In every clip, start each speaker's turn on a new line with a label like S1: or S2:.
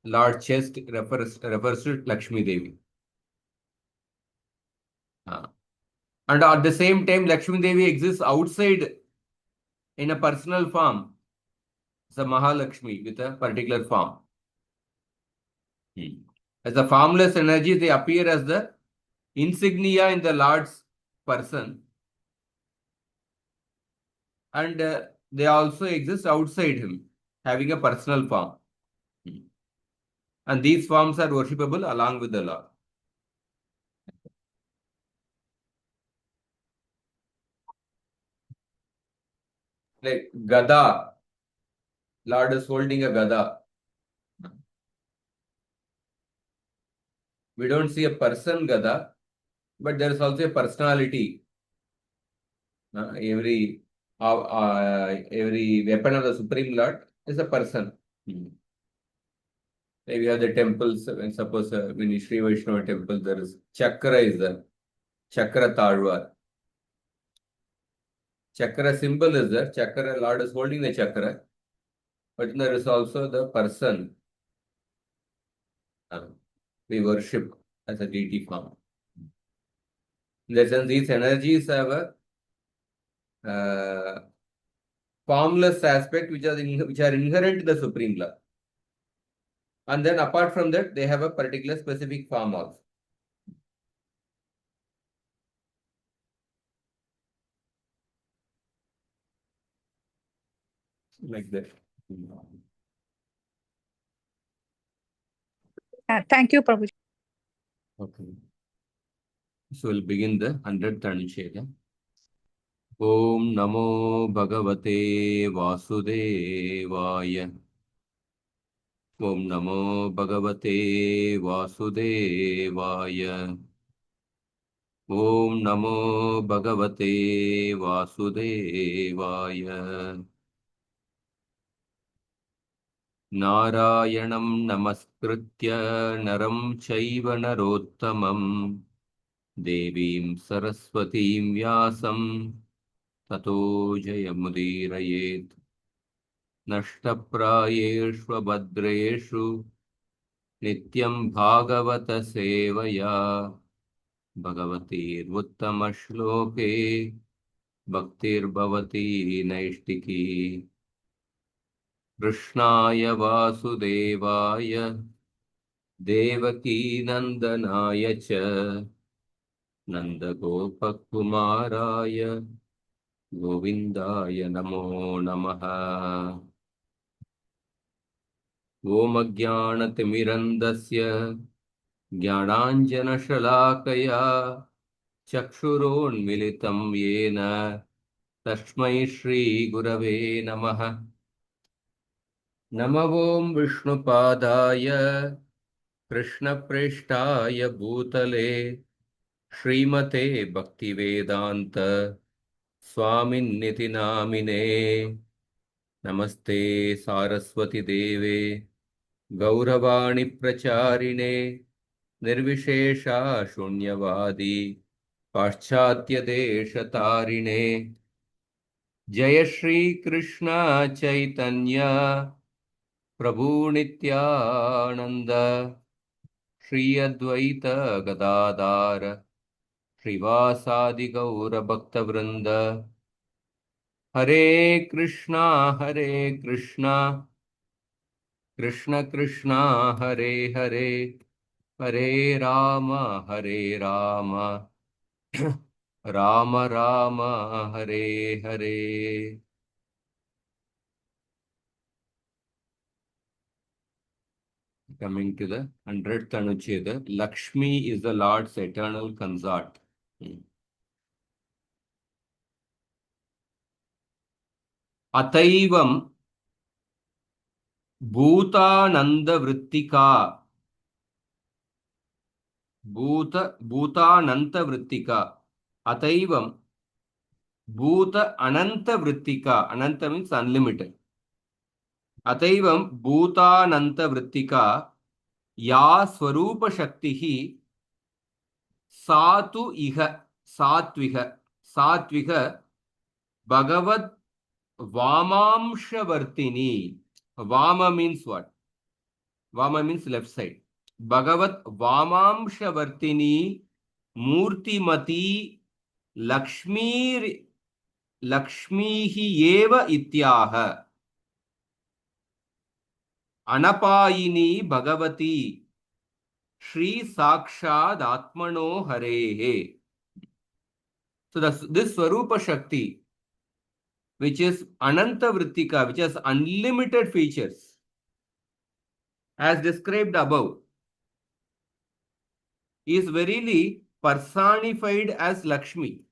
S1: large chest refers to Lakshmi Devi. And at the same time, Lakshmi Devi exists outside in a personal form. It's a Mahalakshmi with a particular form. As a formless energy, they appear as the insignia in the Lord's person. And they also exist outside him, having a personal form. And these forms are worshipable along with the Lord. Like Gada, Lord is holding a Gada. We don't see a person Gada, but there is also a personality. Every weapon of the Supreme Lord is a person. Like we have the temples, when suppose in Sri Vaishnava temple, there is Chakra is there. Chakra Talwar. Chakra symbol is there. Chakra, Lord is holding the chakra. But there is also the person we worship as a deity form. In that sense, these energies have a formless aspect which are inherent to the Supreme Lord. And then apart from that, they have a particular specific form also. Like that.
S2: Thank you, Prabhuji.
S1: Okay. So we'll begin the 100th anuccheda. Om Namo Bhagavate Vasudevaya. Om Namo Bhagavate Vasudevaya. Om Namo Bhagavate Vasudevaya. Narayanam Namaskritya Naram Chaiva Narottamam Devim Saraswatim Vyasam Tato Jayamudirayet Nashtaprayeshu Bhadreshu Nityam Bhagavata Sevaya Bhagavatir Uttamashloke Bhaktir Bhavati Naishtiki Krishnaya Vasudevaya Devaki Nandanaya Cha Nandagopakumaraya Govindaya Namo Namaha Om Ajnanatimirandasya Jnananjanashalakaya Chakshuronmilitam Yena Tashmai Shri Gurave Namaha Namavom Vishnupadaya Krishna Preshtaya Bhutale Srimate Bhaktivedanta Swamin Niti Namine Namaste Saraswati Deve Gauravani Pracharine Nirvishesha Shunyavadi Paschatya Deshatarine Jaya Shri Krishna Chaitanya Prabhu Nityananda Shri Advaita Gadadara Srivasadi Gaura Bhakta Vrinda Hare Krishna Krishna Krishna Hare Hare Hare Rama Rama Rama Hare Hare. Coming to the 100th Anucheda, Lakshmi is the Lord's eternal consort. Ataivam Bhutananda Vrittika Bhutananta Vrittika Ataivam Bhuta Ananta Vrittika. Ananta means unlimited. Ataivam Bhutananta Vrittika Ya Swarupa Shaktihi Satu Iha Satviha Bhagavat Vamamshavartini. Vama means what? Vama means left side. Bhagavat Vamamshavartini Murtimati Lakshmi Lakshmihi Eva Ityaha Anapayini Bhagavati Shri Sakshad Atmano Harehe. So this Swarupa Shakti, which is Ananta Vrittika, which has unlimited features, as described above, is verily personified as Lakshmi,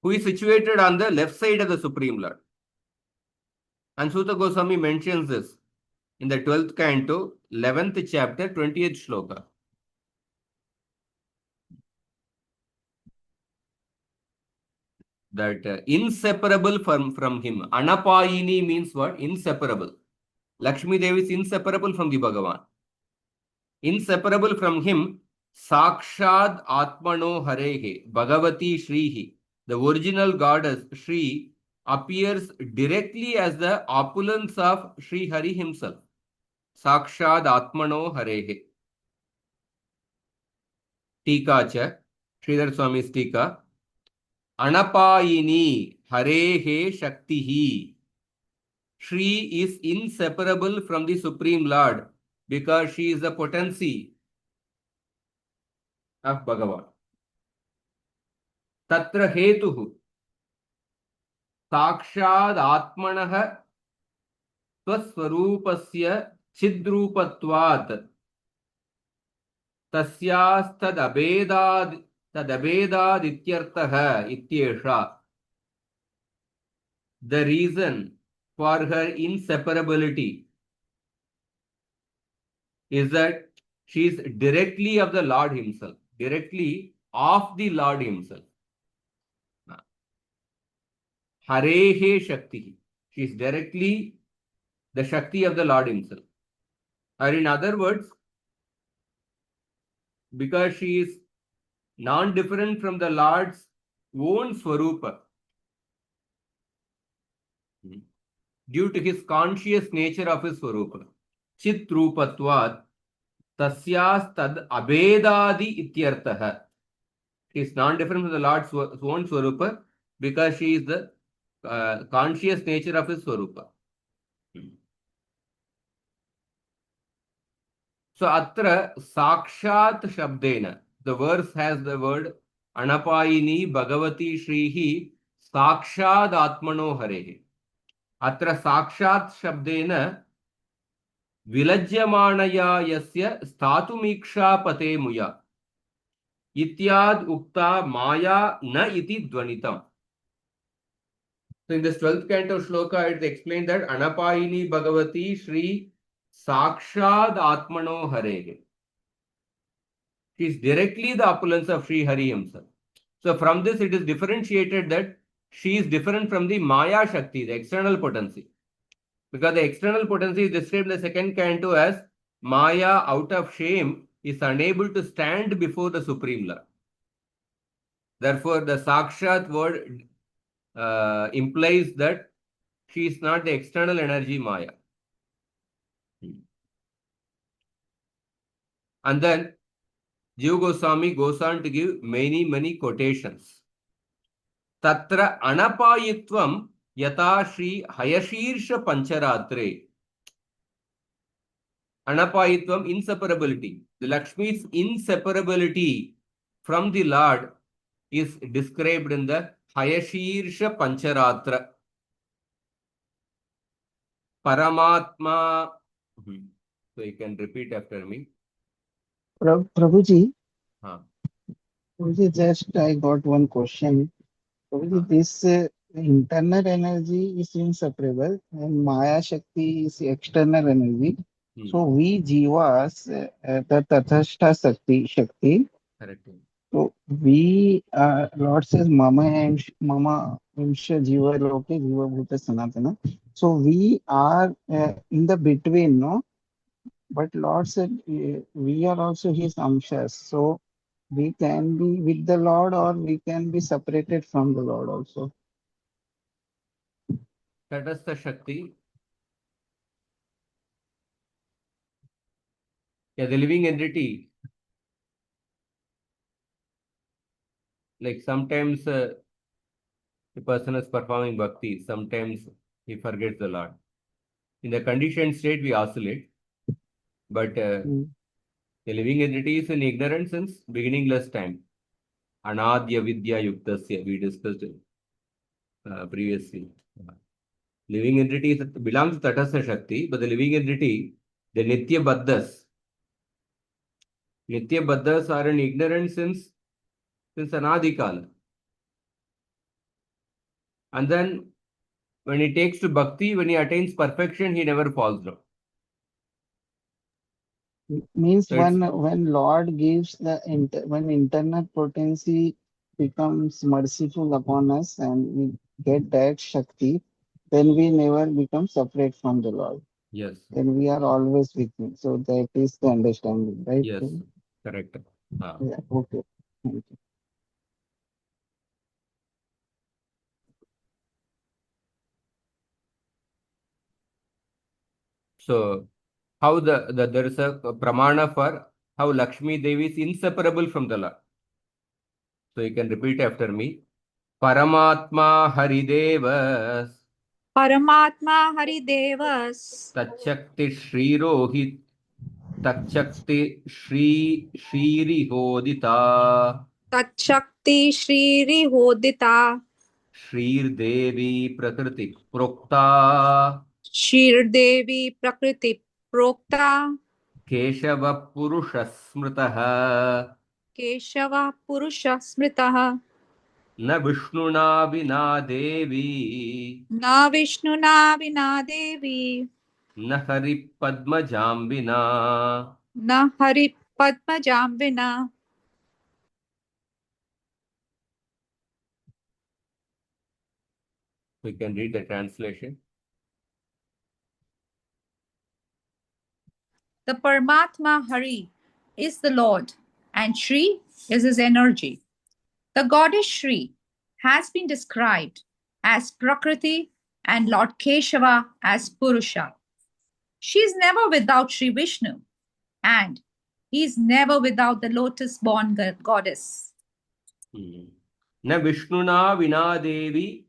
S1: who is situated on the left side of the Supreme Lord. And Sutta Goswami mentions this in the 12th canto, 11th chapter, 20th shloka. That inseparable from him. Anapayini means what? Inseparable. Lakshmi Devi is inseparable from the Bhagavan. Inseparable from him, Sakshad Atmano Harehe, Bhagavati Shrihi. The original goddess Shri appears directly as the opulence of Sri Hari himself. Sakshad Atmano Harehe. Tika cha, Sridhar Swami's Tika. Anapayini Harehe Shaktihi. Shri is inseparable from the Supreme Lord because she is the potency of Bhagavan. Tatra hetuhu Sakshad Atmanah Swaswarupasya Chidrupatvat Tasyastadabedad Ityartah Ityesha. The reason for her inseparability is that she is directly of the Lord himself, directly of the Lord himself. Harehe Shakti. She is directly the Shakti of the Lord himself. Or in other words, because she is non-different from the Lord's own Swarupa, due to his conscious nature of his Swarupa. Chitrupatvat tasyas tad abedadi ityartah. She is non-different from the Lord's own Swarupa because she is the conscious nature of his Swarupa. So, atra sakshat shabdena. The verse has the word Anapayini Bhagavati Shrihi Sakshad Atmano Harehe. Atra sakshat shabdena Vilajyamanaya yasya statumiksha pate muya. Ityad ukta maya na iti dvanitam. So in this 12th canto shloka, it explained that Anapayini Bhagavati Shri Sakshad Atmano Harehe. She is directly the opulence of Sri Hari himself. So from this, it is differentiated that she is different from the Maya Shakti, the external potency. Because the external potency is described in the second canto as Maya, out of shame, is unable to stand before the Supreme Lord. Therefore, the Sakshat word implies that she is not the external energy Maya. And then Jiva Goswami goes on to give many quotations. Tatra anapayitvam yata Shri Hayashirsha Pancharatre. Anapayitvam, inseparability. The Lakshmi's inseparability from the Lord is described in the Hayashirsha Pancharatra. Paramatma. So you can repeat after me.
S2: Prabhuji,
S1: Huh.
S2: Prabhuji, just I got one question. Prabhuji, this internal energy is inseparable and Maya Shakti is external energy. So we jivas, the Tathastha Shakti.
S1: Correct.
S2: So we, Lord says, Mama Imsha Jiva Loke Jiva Bhuta Sanatana. So we are in the between, no? But Lord said, we are also His Amshas. So we can be with the Lord or we can be separated from the Lord also.
S1: Tatastha Shakti Yeah, the living entity, like sometimes the person is performing bhakti, sometimes he forgets the Lord. In the conditioned state, we oscillate, but
S2: mm,
S1: the living entity is in ignorance since beginningless time. Anadya Vidya Yuktasya, we discussed it previously. Living entity belongs to Tatastha Shakti, but the living entity, the Nitya Baddhas. Nitya Baddhas are in ignorance since Anadikala. And then when he takes to bhakti, when he attains perfection, he never falls down.
S2: means
S1: So it's
S2: when Lord gives when internal potency becomes merciful upon us and we get that Shakti, then we never become separate from the Lord.
S1: yes,
S2: Then we are always with Him. So that is the understanding, right?
S1: yes, correct. Ah.
S2: Yeah, okay. Thank you.
S1: So how there is a pramana for how Lakshmi Devi is inseparable from the Lord. So you can repeat after me. Paramatma Haridevas
S3: Paramatma Haridevas
S1: Tachakti Shrirohit Tachakti Shrihodita
S3: Tatshakti Shri Hodita
S1: Shrir Devi Prakriti Prokta
S3: Shirdevi Prakriti Prokta
S1: Keshava Purusha Smritaha
S3: Keshava Purusha Smritaha
S1: न विष्णुना विना देवी
S3: Na Vishnuna Vina Devi
S1: न हरि पद्मजां विना.
S3: Na Hari Padmajam Vina.
S1: We can read the translation.
S3: The Paramatma Hari is the Lord, and Shri is his energy. The goddess Shri has been described as Prakriti and Lord Keshava as Purusha. She is never without Sri Vishnu, and he is never without the lotus born goddess.
S1: न विष्णुना विना देवी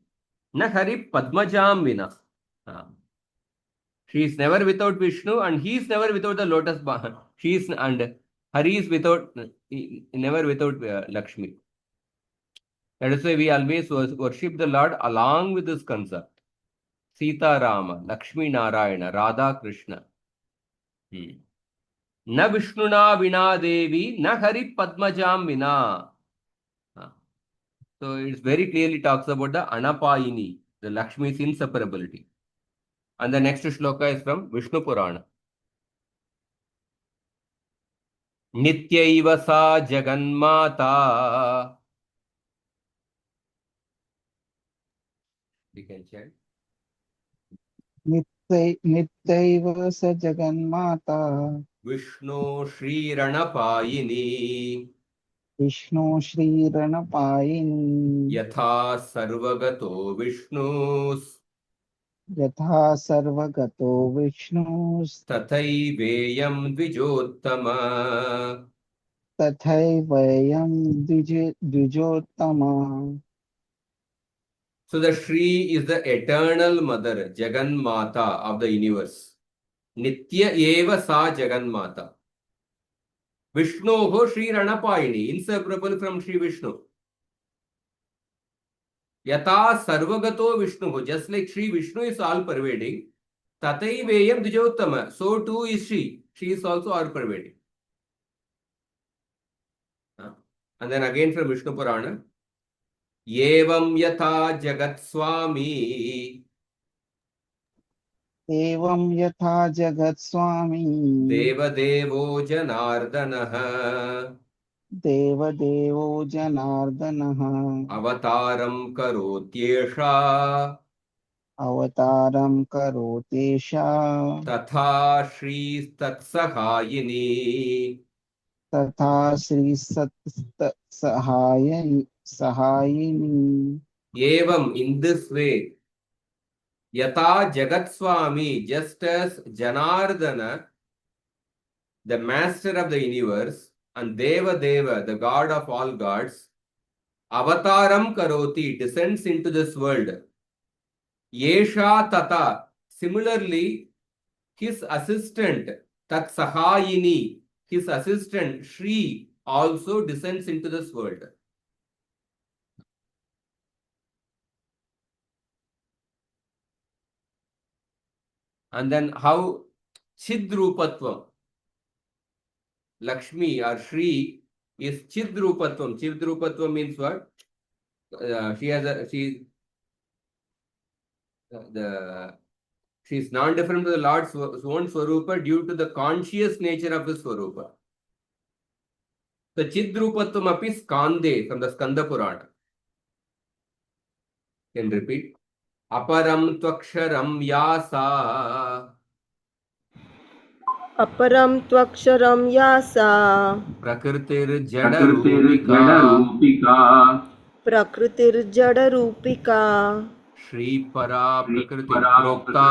S1: न हरि पद्मजां विना. She is never without Vishnu and he is never without the lotus bar. She is and Hari is without never without Lakshmi. That is why we always worship the Lord along with this concept. Sita Rama, Lakshmi Narayana, Radha Krishna. न विष्णुना विना देवी न हरि पद्मजाम विना. So it's very clearly talks about the Anapayini, the Lakshmi's inseparability. And the next shloka is from Vishnu Purana. Nityaiva sa Jaganmata. You can chant.
S2: नित्यैव स जगन्माता
S1: Vishnu Shri Ranapayini.
S2: Vishnu श्रीरणपायिनी
S1: Yatha Sarvagato Vishnus.
S2: यथा सर्वगतो
S1: Tathaiveyam Dvijottama.
S2: तथैवयं द्विजोत्तमा.
S1: So the Shri is the eternal mother, Jagan Mata of the universe. Nitya eva sa Jagan Mata. Vishnu ho Shri Ranapayini, inseparable from Shri Vishnu. Yata Sarvagato Vishnu, just like Shri Vishnu is all pervading, Tathai Dijottama, so too is She. She is also all pervading. And then again from Vishnu Purana, Yevam Yatha Jagat Swami.
S2: एवं यथा जगत्स्वामी
S1: देवदेवो जनार्दनः
S2: देवदेवो जनार्दनः
S1: अवतारं करोत्येषा
S2: अवतारं करोतेषा
S1: तथा श्रीस्तत्सहायिनी.
S2: तथा श्री सहायिनी.
S1: एवं in this way, yata jagat swami, just as Janardana the master of the universe, and Deva Deva, the god of all gods, avataram karoti, descends into this world. Yesha tata, similarly, his assistant, Tat Sahayini, his assistant, Shri, also descends into this world. And then how Chidrupatvam, Lakshmi or Shri is Chidrupatvam. Chidrupatvam means what? She has a she is non-different to the Lord's own Swarupa due to the conscious nature of his Swarupa. The Chidrupatvam api Skande from the Skanda Purana. Can repeat. Aparam tvaksharam yasa.
S4: अपरं त्वक्षरं यासा
S1: प्रकृतिर्जडरूपिका
S4: प्रकृतिर्जडरूपिका
S1: श्रीपरा प्रकृति प्रोक्ता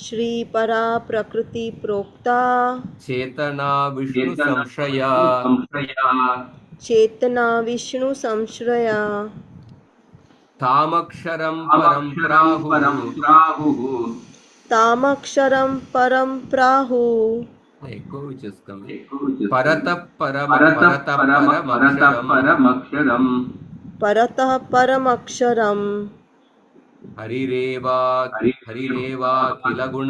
S4: श्रीपरा प्रकृति प्रोक्ता
S1: चेतना विष्णु संश्रया
S4: चेतना विष्णु संश्रया
S1: तामक्षरं परं प्राहुः
S4: तामक्षरं परं प्राहुः
S1: echo which is coming paratah paramakaram
S4: परतः परमक्षरम्
S1: हरिरेवा खिलगुण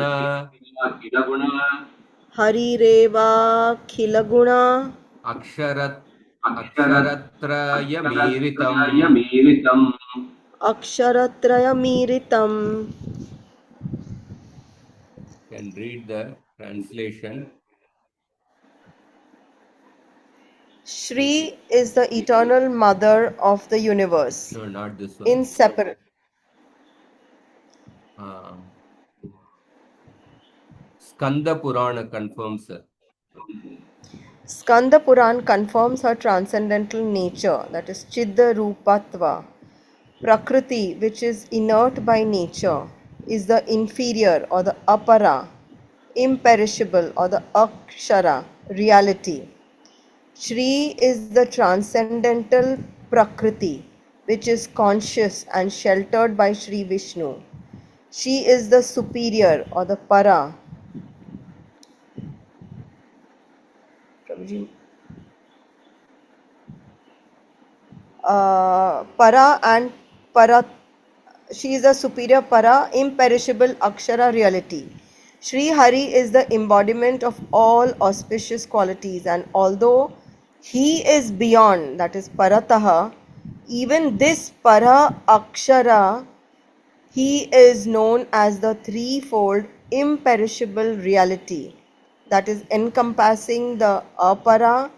S4: हरिरेवाखिलगुण
S1: अक्षरत्रयमीरितम्
S4: अक्षरत्रयमीरितम्.
S1: Can read the translation.
S4: Shri is the eternal mother of the universe.
S1: No, not this one.
S4: Inseparable.
S1: Skanda Purana confirms her.
S4: Skanda Puran confirms her transcendental nature, that is Chitta Rupatva. Prakriti, which is inert by nature, is the inferior or the apara, imperishable or the akshara, reality. Shri is the transcendental Prakriti, which is conscious and sheltered by Shri Vishnu. She is the superior or the para. Para and Parat. She is the superior para, imperishable akshara reality. Sri Hari is the embodiment of all auspicious qualities, and although he is beyond, that is parataha, even this para akshara, he is known as the threefold imperishable reality, that is encompassing the apara,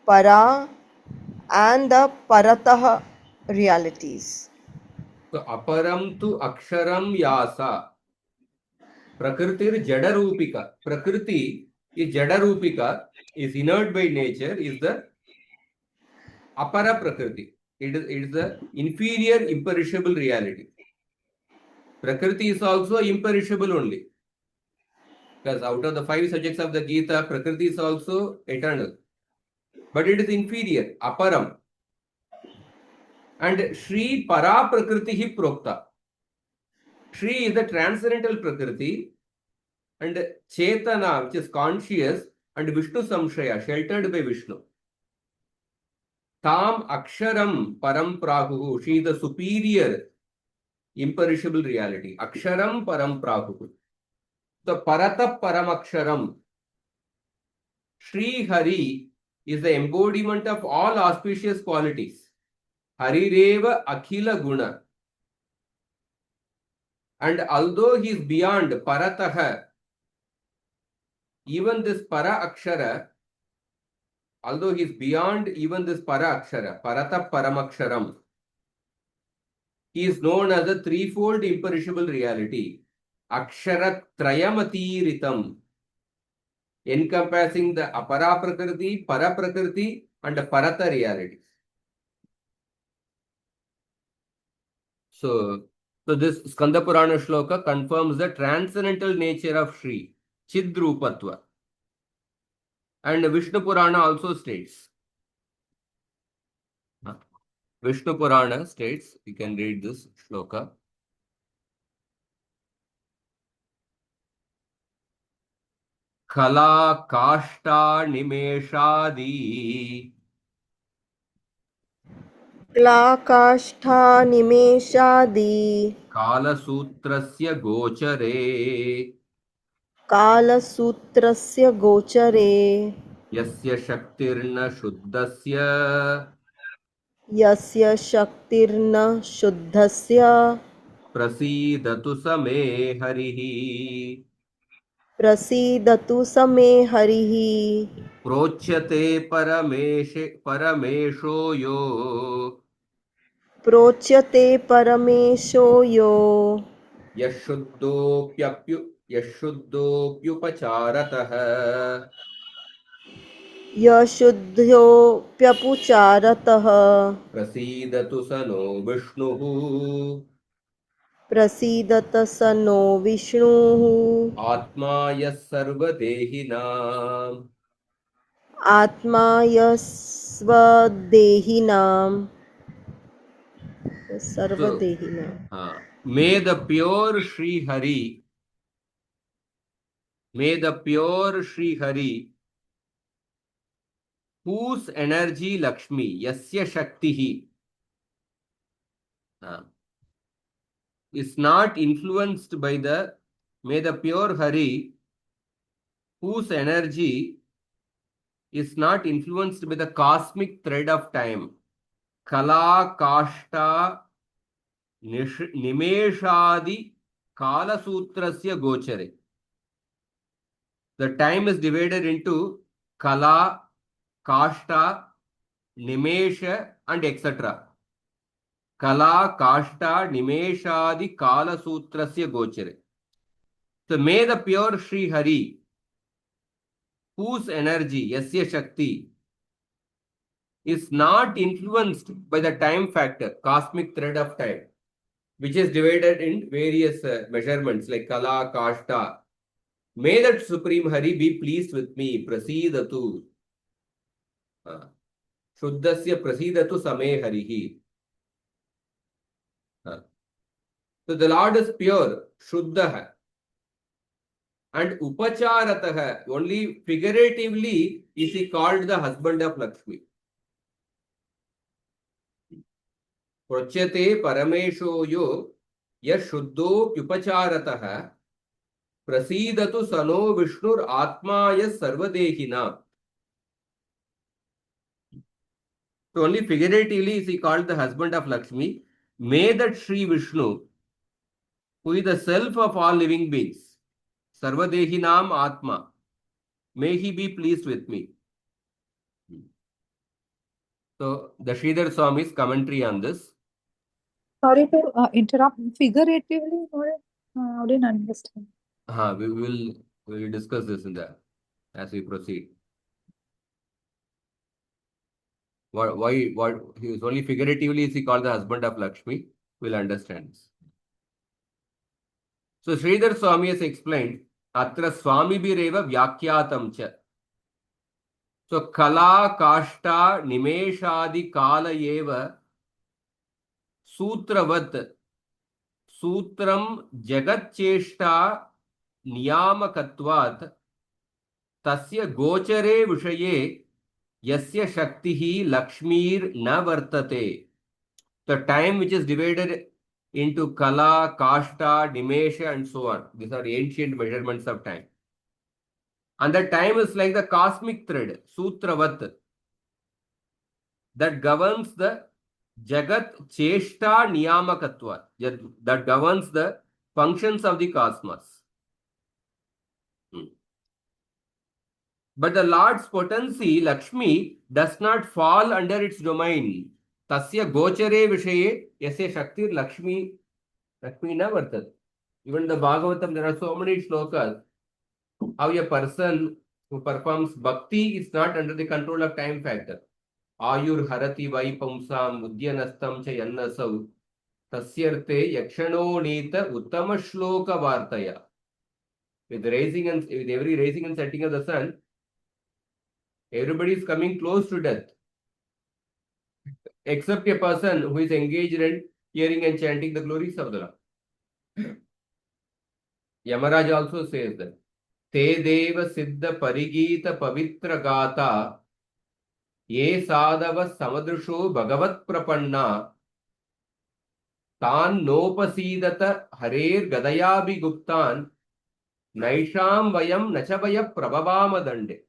S4: para and the parataha realities.
S1: So aparam tu aksharam yasa. Prakritir jadarupika. Prakriti is jadarupika, is inert by nature, is the apara prakriti. It is the inferior imperishable reality. Prakriti is also imperishable only. Because out of the 5 subjects of the Gita, Prakriti is also eternal. But it is inferior, aparam. And Shri Para Prakriti hi Prokta. Shri is the transcendental Prakriti, and Chetana, which is conscious, and Vishnu Samshaya, sheltered by Vishnu. Tam Aksharam Param Prahu. She is the superior imperishable reality. Aksharam Param Prahu. The Parata Paramaksharam. Shri Hari is the embodiment of all auspicious qualities. Harireva Akhila Guna. And although he is beyond Parataha, even this Para Akshara, although he is beyond even this Para Akshara, Parata Paramaksharam, he is known as a threefold imperishable reality. Akshara Trayamati Ritam, encompassing the Apara Prakriti, Para Prakriti, and the Parata realities. So this Skanda Purana shloka confirms the transcendental nature of Shri, Chidrupatva. And Vishnu Purana also states. Vishnu Purana states, you can read this shloka. Kala kashta nimeshadi
S4: क्लाकाष्ठानिमेषादि
S1: कालसूत्रस्य गोचरे
S4: कालसूत्रस्य गोचरे
S1: यस्य शक्तिर्न शुद्धस्य
S4: यस्य शक्तिर्न शुद्धस्य
S1: प्रसीदतु स मे हरिः
S4: प्रसीदतु स मे हरिः
S1: प्रोच्यते परमेशो यो
S4: प्रोच्यते परमेशो यो
S1: यशुद्धोऽप्युपचारतः
S4: यशुद्धोऽप्यपुचारतः
S1: प्रसीदतु स no विष्णुः
S4: प्रसीदत स no विष्णुः
S1: आत्मा यः सर्वदेहिनाम्
S4: आत्मा यस्वदेहिनां
S1: So,
S4: सर्वदेहिनां
S1: may the pure Sri Hari, may the pure Sri Hari, whose energy Lakshmi, Yasya Shaktihi, is not influenced by may the pure Hari, whose energy is not influenced by the cosmic thread of time, Kala, Kashta, Nimeshadi, Kala Sutrasya Gochare. The time is divided into Kala, Kashta, Nimesha, and etc. Kala, Kashta, Nimeshadi, Kala Sutrasya Gochare. So may the pure Sri Hari, whose energy, Yasya Shakti, is not influenced by the time factor, cosmic thread of time, which is divided in various measurements like Kala, Kashta. May that Supreme Hari be pleased with me. Prasidatu. Shuddhasya prasidatu same harihi. So the Lord is pure, Shuddha. And Upacharatah, only figuratively is he called the husband of Lakshmi. Prachyate paramesho yo yashuddho pyupacharatah prasidatu sano vishnur atmaya sarvadehina. So only figuratively is he called the husband of Lakshmi. May that Sri Vishnu, who is the self of all living beings, Sarvadehinam Atma, may he be pleased with me. So the Sridhar Swami's commentary on this.
S3: Sorry to interrupt. Figuratively, I didn't understand.
S1: We will discuss this as we proceed. Why he is only figuratively is he called the husband of Lakshmi? We'll understand this. So Sridhar Swami has explained, Atra Swami Bireva Vyakyatam cha. So Kala Kashta Nimeshadi Kala Eva Sutravat Sutram Jagat Cheshta Niyamakatvat Tasya Gochare Vishaye Yasya Shaktihi Lakshmir Na Vartate. The time which is divided into Kala, Kashta, Nimesha, and so on. These are ancient measurements of time. And the time is like the cosmic thread, Sutravat, that governs the Jagat Cheshta Niyamakatva, that governs the functions of the cosmos. But the Lord's potency, Lakshmi, does not fall under its domain. Tasya Gochare Vishaye, Yasya Shaktir Lakshmi na Vartat. Even in the Bhagavatam, there are so many shlokas. How a person who performs bhakti is not under the control of time factor. Ayur harati vai pumsam udyanastam cha yannasau tasyarte yakshano nita uttama shloka vartaya. With every raising and setting of the sun, Everybody is coming close to death, except a person who is engaged in hearing and chanting the glories of the Lord. Yamaraj also says that Te Deva Siddha Parigita Pavitra Gata Ye Sadava Samadrisho Bhagavat Prapanna Tan Nopasidata Harer Gadayabi Guptan Naisham Vayam Nachavaya Prabhavama Dande.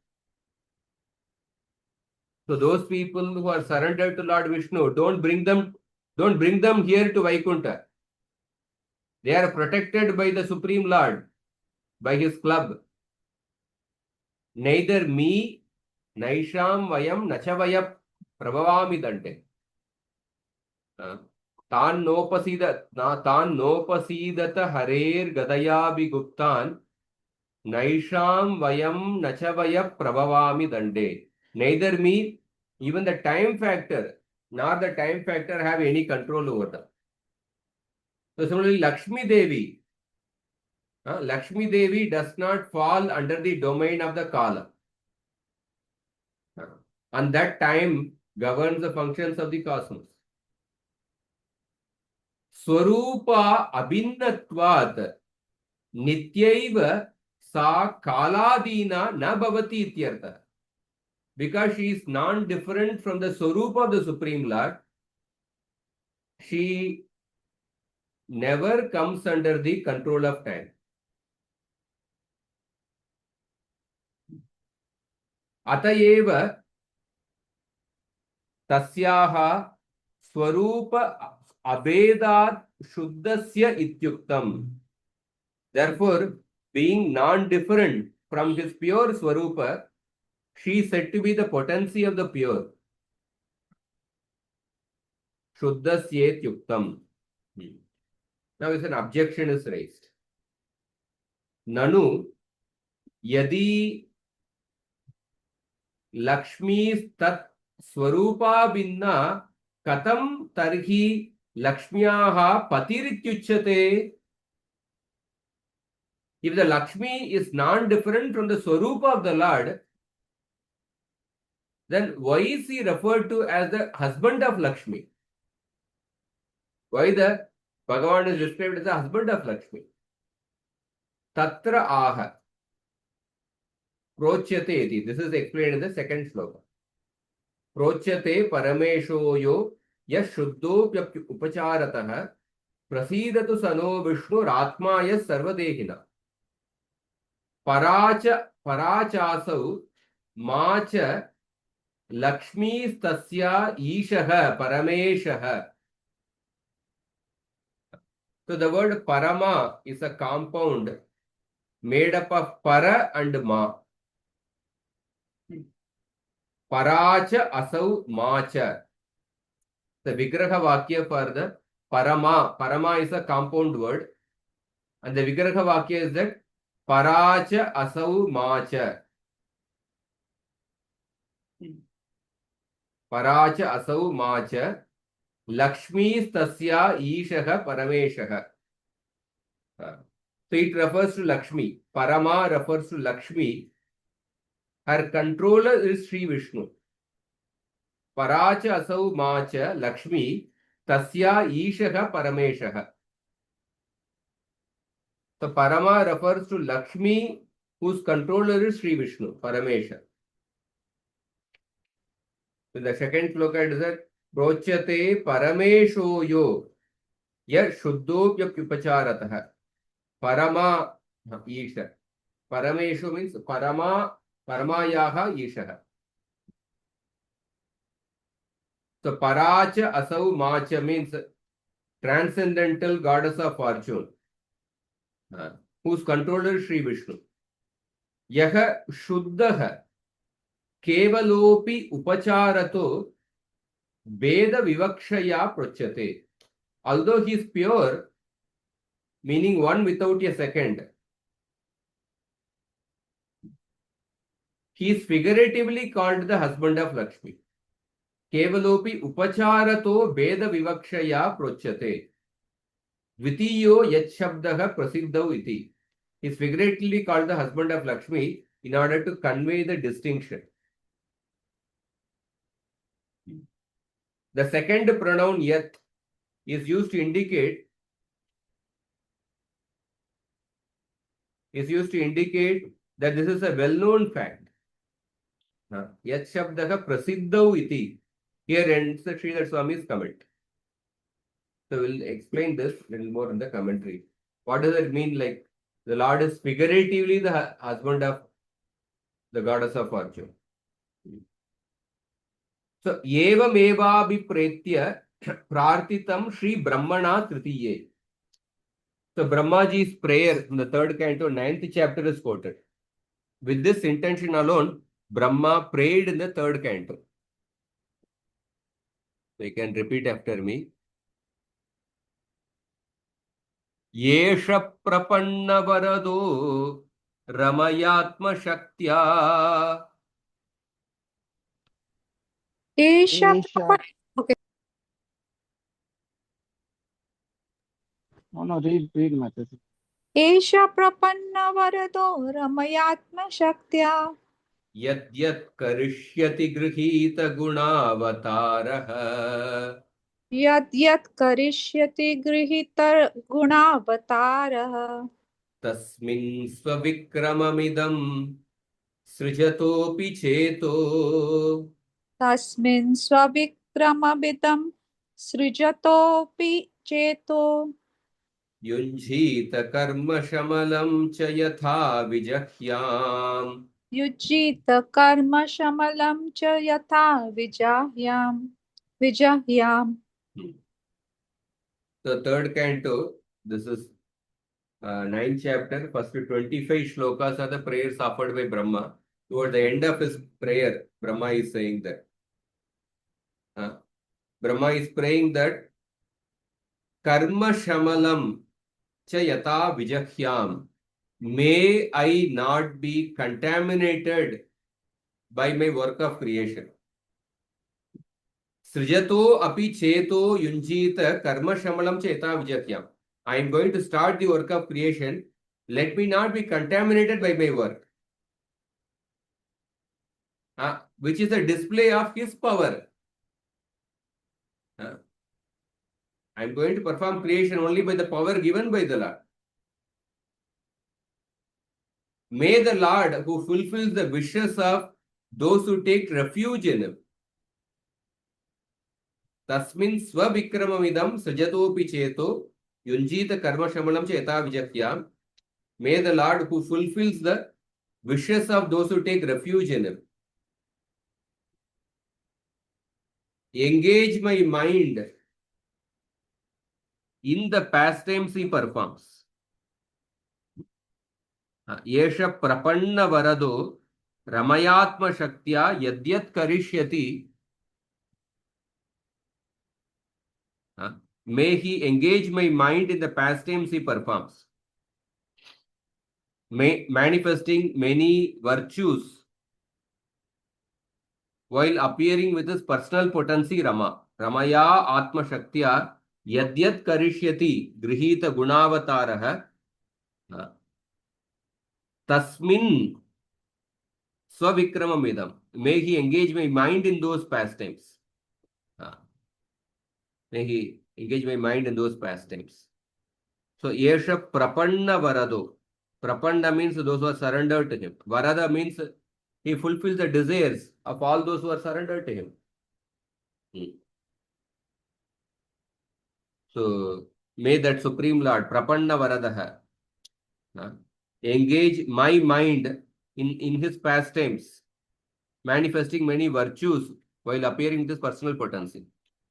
S1: So those people who are surrendered to Lord Vishnu, don't bring them here to Vaikuntha. They are protected by the Supreme Lord, by his club. Neither me, Naisham Vayam Nachavaya Prabhavami Dande. Tan Nopasidata Harer Gadayabi Guptan Naisham Vayam Nachavaya Prabhavami Dande. Neither me, even the time factor, nor the time factor have any control over them. So similarly, Laxmi Devi does not fall under the domain of the Kala. And that time governs the functions of the cosmos. Swarupa Abhinnatvat Nityaiva Sa Kaladina Na Bhavati Ityartha. Because she is non-different from the Swarupa of the Supreme Lord, she never comes under the control of time. Atayeva tasyaha swarupa abhedat shuddhasya ityuktam. Therefore, being non-different from his pure swarupa, she is said to be the potency of the pure. Shuddhasya ityuktam. Now, an objection is raised. Nanu yadi Lakshmi tat swarupa binna katam tarhi Lakshmyaha patirityuchyate. If the Lakshmi is non-different from the swarupa of the Lord, then why is he referred to as the husband of Lakshmi? Why the Bhagavan is described as the husband of Lakshmi? Tatra aha. Prochyate iti. This is explained in the second sloka. Prochyate parameshoyo yash shuddho upacharatah prasidatu sano vishnu ratmaya sarvadehina. Parachasau macha Lakshmi tasya ishaha parameshaha. So the word parama is a compound made up of para and ma. Paracha asau macha. The Vigraha Vakya for the parama. Parama is a compound word. And the Vigraha Vakya is that paracha asau macha. Paracha asau macha. Lakshmi tasya ishaha parameshaha. So it refers to Lakshmi. Parama refers to Lakshmi. Her controller is Sri Vishnu. Paracha asau macha Lakshmi tasya ishaha parameshaha. So Parama refers to Lakshmi, whose controller is Sri Vishnu, Paramesha. So the second sloka is that Prochyate Paramesho yo ya shuddhopya upacharatah. Parama Isha. Paramesho means Paramayaha Ishaha. So Paracha Asau Macha means transcendental goddess of fortune, whose controller is Sri Vishnu. Yaha Shuddhaha Kevalopi Upacharato Veda Vivakshaya Prochyate. Although he is pure, meaning one without a second, he is figuratively called the husband of Lakshmi. Kevalopi Upacharato Veda Vivakshaya Prochyate. Dvitiyo Yat Shabdaha Prasiddhau iti. He is figuratively called the husband of Lakshmi in order to convey the distinction. The second pronoun yat is used to indicate that this is a well-known fact. Yat shabdaha prasiddhau iti. Here ends the Sridhar Swami's comment. So we'll explain this a little more in the commentary. What does it mean? Like the Lord is figuratively the husband of the goddess of fortune. So evam eva bipretya prartitam Shri Brahmana tritiye. So Brahmaji's prayer in the third canto, 9th chapter is quoted. With this intention alone, Brahma prayed in the third canto. So you can repeat after me. Yesha prapanna varado ramayatma shaktya.
S3: Esha
S2: Esha.
S3: Okay.
S2: No, read, Mataji.
S3: एष प्रपन्नवरदो रमयात्मशक्त्या
S1: यद्यत् करिष्यति गृहीत गुणावतारः
S3: यद्यत् करिष्यति गृहीतगुणावतारः
S1: तस्मिन् स्वविक्रममिदं सृजतोऽपि चेतो
S3: तस्मिन् स्वविक्रमविदं सृजतोऽपि चेतो
S1: युञ्जीत कर्मशमलं च यथा विजह्याम्.
S3: युज्यित कर्मशमलं च यथा विजह्याम्.
S1: The third canto, this is 9th chapter, first 25 shlokas are the prayers offered by Brahma. Toward the end of his prayer, Brahma is saying that. Brahma is praying that karma shamalam cha yata vijahyam. May I not be contaminated by my work of creation. Srijato api cheto yunjita karma shamalam cha yata vijahyam. I am going to start the work of creation. Let me not be contaminated by my work. Which is a display of his power. I am going to perform creation only by the power given by the Lord. May the Lord, who fulfills the wishes of those who take refuge in him, tasmin swavikramamidam sajatopi cheto yunjita karma shamalam cha yata vijahyam. May the Lord, who fulfills the wishes of those who take refuge in him, engage my mind in the pastimes he performs. Yesha prapanna varado ramayatma shaktya yadyat karishyati. May he engage my mind in the pastimes he performs, manifesting many virtues while appearing with his personal potency Rama. Ramaya Atma Shaktya Yadyat Karishyati Grihita Gunavataraha Tasmin Swavikramamidam. May he engage my mind in those pastimes. May he engage my mind in those pastimes. So, Yesha Prapanna Varado. Prapanna means those who are surrendered to him. Varada means he fulfills the desires of all those who are surrendered to him. So, may that Supreme Lord, Prapanna Varadaha, engage my mind in his pastimes, manifesting many virtues while appearing with his personal potency.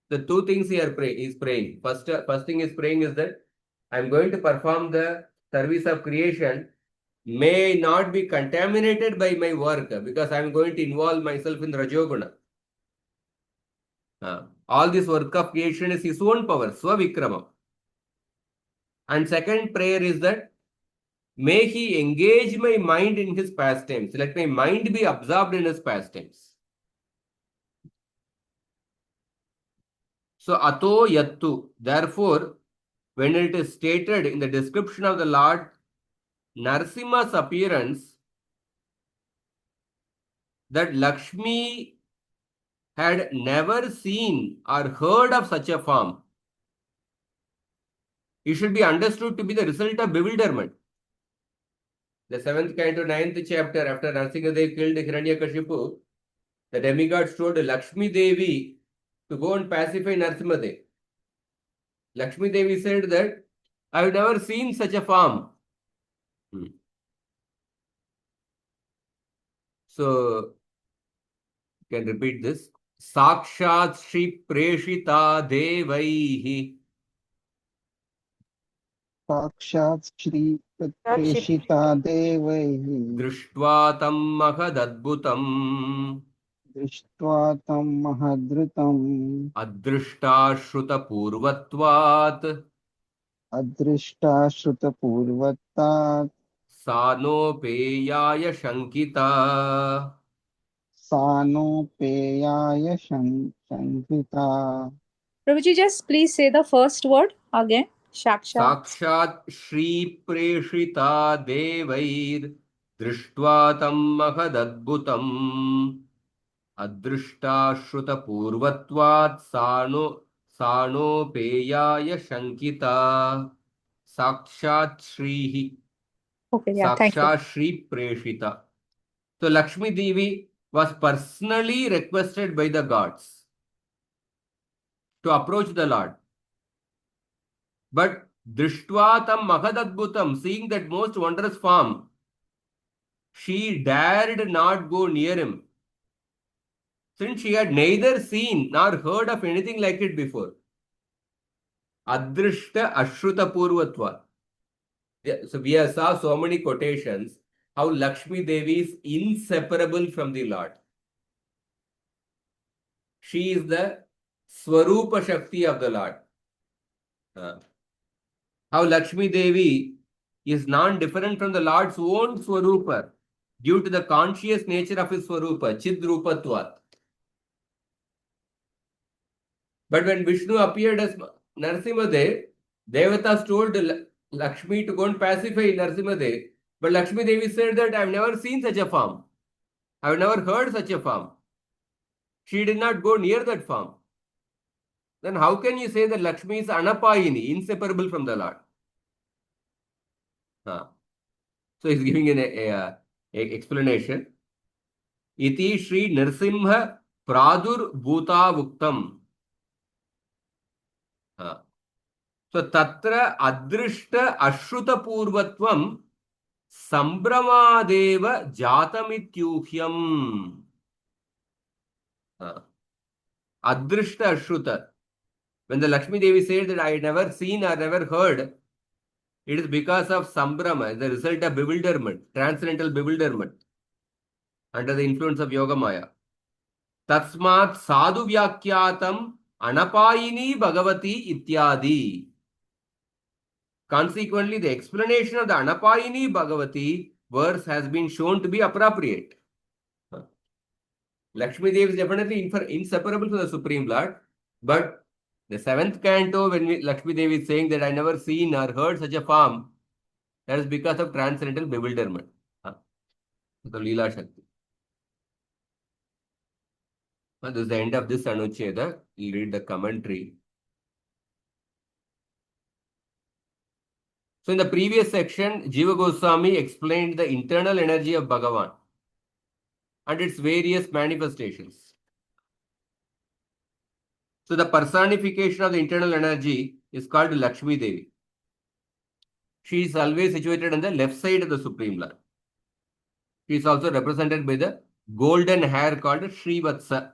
S1: The two things he is praying. First thing is praying is that I am going to perform the service of creation, may not be contaminated by my work because I am going to involve myself in Rajoguna. All this work of creation is his own power, Swavikrama. And second prayer is that may he engage my mind in his pastimes. Let my mind be absorbed in his pastimes. So, ato yattu. Therefore, when it is stated in the description of the Lord Narsimha's appearance, that Laxmi had never seen or heard of such a form, it should be understood to be the result of bewilderment. The 7th canto, 9th chapter, after Narsingadev killed Hiranyakashipu, the demigods told Lakshmi Devi to go and pacify Narsimhadev. Lakshmi Devi said that, I have never seen such a form. So, you can repeat this. Sakshat Shri Preshita Devaihi
S2: साक्षात् श्री प्रेषिता देवैः
S1: Drishtva Tam Mahadadbhutam
S2: दृष्ट्वा तं महद्रुतम्
S1: Adrishta Shruta Purvatvat
S2: अदृष्टाश्रुतपूर्वतात्
S1: Sanopeyaya Shankita.
S2: सानोपेयाय शङ्किता.
S3: Prabhuji, just please say the first word again. Shakshat.
S1: Sakshat Shri Preshita Devair Drishtva Tam Mahadadbhutam Adrishta Shruta Purvatvat Sanopeyaya Shankita. Sakshat Shrihi.
S3: Okay, yeah, thank you.
S1: Sakshat Shri Preshita. So Lakshmi Devi was personally requested by the gods to approach the Lord. But Drishtva Tam Mahadadbhutam, seeing that most wondrous form, she dared not go near him, since she had neither seen nor heard of anything like it before. Adrishta Ashruta Purvatva. So we have saw so many quotations how Lakshmi Devi is inseparable from the Lord. She is the Swarupa Shakti of the Lord. How Lakshmi Devi is non-different from the Lord's own Swarupa due to the conscious nature of his Swarupa, Chidrupatvat. But when Vishnu appeared as Narsimhadev, Devatas told Lakshmi to go and pacify Narsimhadev. But Lakshmi Devi said that I have never seen such a form. I have never heard such a form. She did not go near that form. Then how can you say that Lakshmi is Anapayini, inseparable from the Lord? So he's giving an explanation. Iti Shri Nrsimha Pradur Bhuta Vuktam. So Tatra Adrishta Ashruta Purvatvam Sambramadeva Jatamityuhyam. Adrishta Ashruta. When the Lakshmi Devi said that I had never seen or never heard, it is because of Sambrama, the result of bewilderment, transcendental bewilderment, under the influence of Yoga Maya. Tatsmat Sadhu Vyakyatam Anapayini Bhagavati Ityadi. Consequently, the explanation of the Anapayini Bhagavati verse has been shown to be appropriate. Lakshmi Devi is definitely inseparable from the Supreme Lord, but the 7th canto, when Lakshmi Devi is saying that I never seen or heard such a form, that is because of transcendental bewilderment. The Leela Shakti. This is the end of this anuccheda. We'll read the commentary. So in the previous section, Jiva Goswami explained the internal energy of Bhagavan and its various manifestations. So the personification of the internal energy is called Lakshmi Devi. She is always situated on the left side of the Supreme Lord. She is also represented by the golden hair called Srivatsa.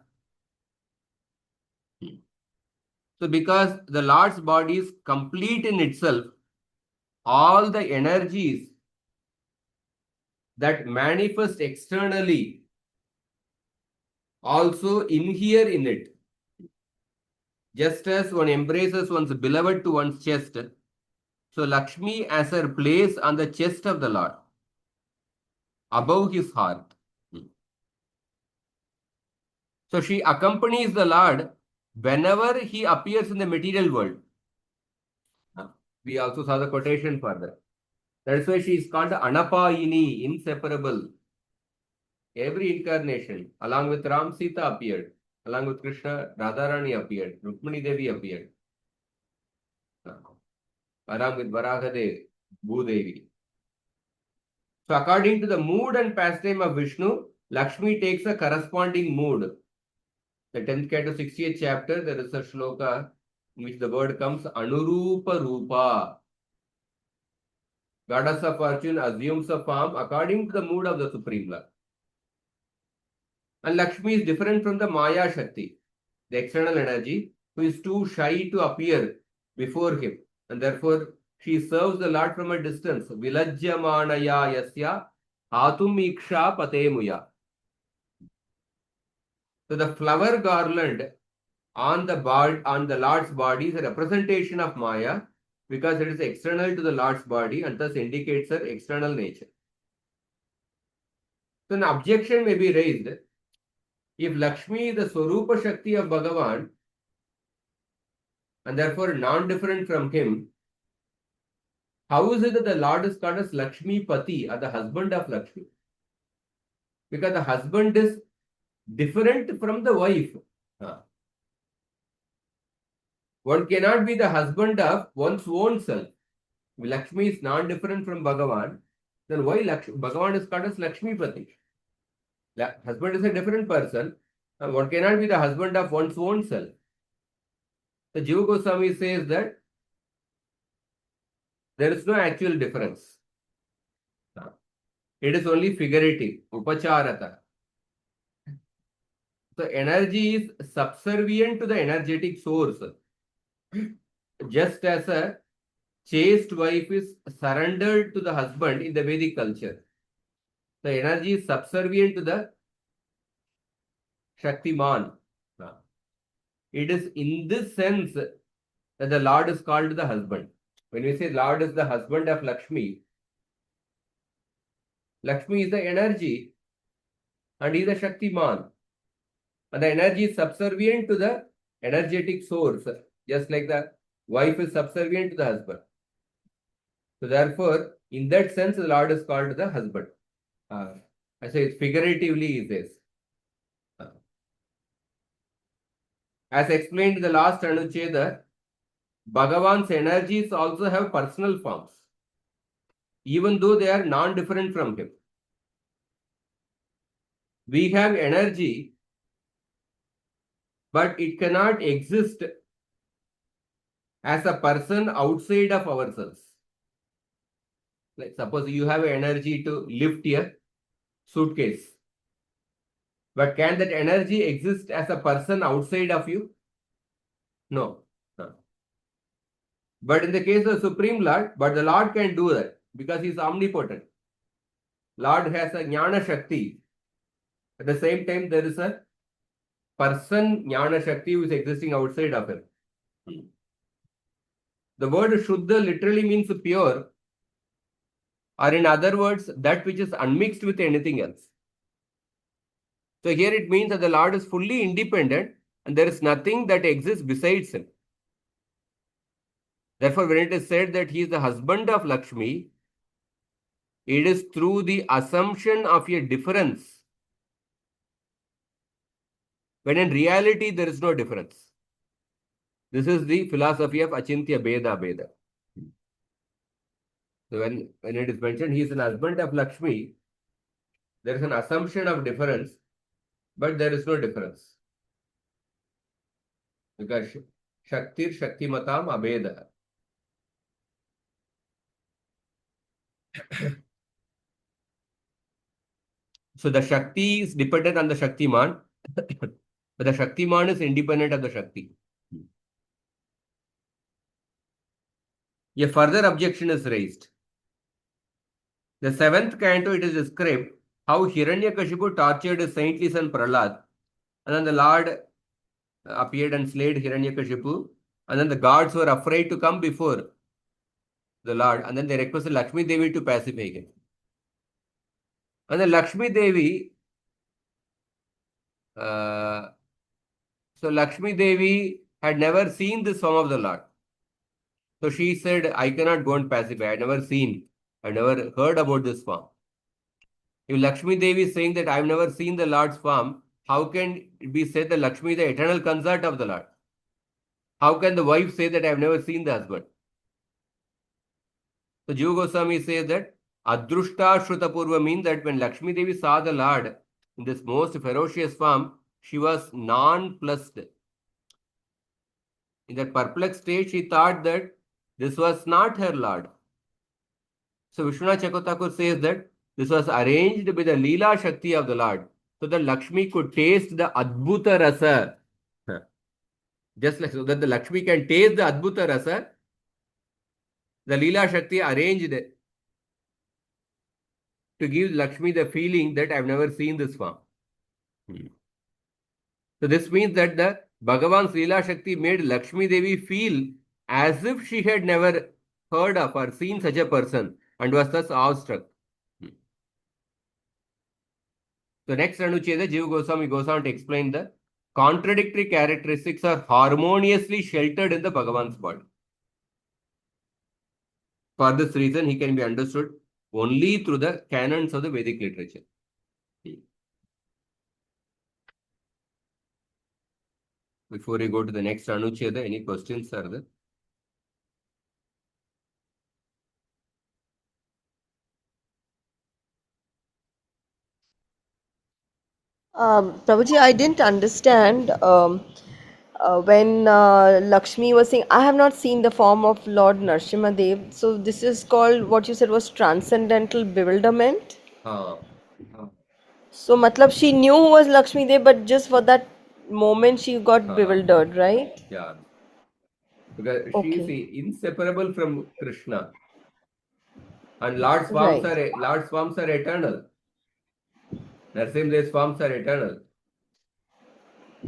S1: So because the Lord's body is complete in itself, all the energies that manifest externally also inhere in it. Just as one embraces one's beloved to one's chest, so Lakshmi has her place on the chest of the Lord, above his heart. So she accompanies the Lord whenever he appears in the material world. We also saw the quotation for that. That's why she is called Anapayini, inseparable. Every incarnation, along with Ram, Sita appeared. Along with Krishna, Radharani appeared, Rukmini Devi appeared. Along with Varahadev, Bhudevi. So according to the mood and pastime of Vishnu, Lakshmi takes a corresponding mood. The 10th canto, 68th chapter, there is a shloka in which the word comes Anurupa Rupa. Goddess of fortune assumes a form according to the mood of the Supreme Lord. And Lakshmi is different from the Maya Shakti, the external energy, who is too shy to appear before him. And therefore, she serves the Lord from a distance. Vilajyamanaya yasya hatum iksha patemuya. So the flower garland on the Lord's body is a representation of Maya because it is external to the Lord's body and thus indicates her external nature. So an objection may be raised. If Lakshmi is the Swarupa Shakti of Bhagavan and therefore non-different from him, how is it that the Lord is called as Lakshmi Pati, or the husband of Lakshmi? Because the husband is different from the wife. One cannot be the husband of one's own self. If Lakshmi is non-different from Bhagavan, then why Bhagavan is called as Lakshmi Pati? Husband is a different person. One cannot be the husband of one's own self. The Jiva Goswami says that there is no actual difference. It is only figurative, upacharata. So energy is subservient to the energetic source. Just as a chaste wife is surrendered to the husband in the Vedic culture. The energy is subservient to the Shaktiman. It is in this sense that the Lord is called the husband. When we say Lord is the husband of Lakshmi, Lakshmi is the energy and he is the Shaktiman. And the energy is subservient to the energetic source, just like the wife is subservient to the husband. So therefore, in that sense, the Lord is called the husband. I say it figuratively is this. As explained in the last anuccheda, Bhagavan's energies also have personal forms, even though they are non-different from him. We have energy, but it cannot exist as a person outside of ourselves. Like suppose you have energy to lift a suitcase. But can that energy exist as a person outside of you? No. But in the case of Supreme Lord, but the Lord can do that because he is omnipotent. Lord has a Jnana Shakti. At the same time, there is a person Jnana Shakti who is existing outside of him. The word Shuddha literally means pure, or in other words, that which is unmixed with anything else. So here it means that the Lord is fully independent and there is nothing that exists besides him. Therefore, when it is said that he is the husband of Lakshmi, it is through the assumption of a difference, when in reality there is no difference. This is the philosophy of Achintya Bheda Bheda. So when it is mentioned he is an husband of Lakshmi, there is an assumption of difference, but there is no difference. Because Shaktir Shaktimatam Abheda. So the Shakti is dependent on the Shaktiman, but the Shaktiman is independent of the Shakti. A further objection is raised. The 7th canto, it is described how Hiranyakashipu tortured his saintly son Prahlad, and then the Lord appeared and slayed Hiranyakashipu, and then the gods were afraid to come before the Lord, and then they requested Lakshmi Devi to pacify him. And then Lakshmi Devi, so Lakshmi Devi had never seen this form of the Lord. So she said, I cannot go and pacify. I have never seen, I have never heard about this form. If Lakshmi Devi is saying that I have never seen the Lord's form, how can it be said that Lakshmi is the eternal consort of the Lord? How can the wife say that I have never seen the husband? So Jiva Goswami says that Adrushta Shrutapurva means that when Lakshmi Devi saw the Lord in this most ferocious form, she was nonplussed. In that perplexed state, she thought that this was not her Lord. So Vishwanath Chakravarti says that this was arranged by the Leela Shakti of the Lord, so that Lakshmi could taste the Adbhuta Rasa. Just like so that the Lakshmi can taste the Adbhuta Rasa, the Leela Shakti arranged to give Lakshmi the feeling that I've never seen this form. So this means that the Bhagavan's Leela Shakti made Lakshmi Devi feel as if she had never heard of or seen such a person and was thus awestruck. So next Anucheda, Jiva Goswami goes on to explain the contradictory characteristics are harmoniously sheltered in the Bhagavan's body. For this reason, he can be understood only through the canons of the Vedic literature. Before we go to the next Anucheda, any questions are there?
S4: Prabhuji, I didn't understand when Lakshmi was saying, I have not seen the form of Lord Narsimha Dev. So this is called what you said was transcendental bewilderment. So matlab she knew who was Lakshmi Dev, but just for that moment she got bewildered, right?
S1: Yeah. Because she is
S4: Okay.
S1: inseparable from Krishna. And Lord's
S4: Right.
S1: forms are eternal. Narsimha's forms are eternal.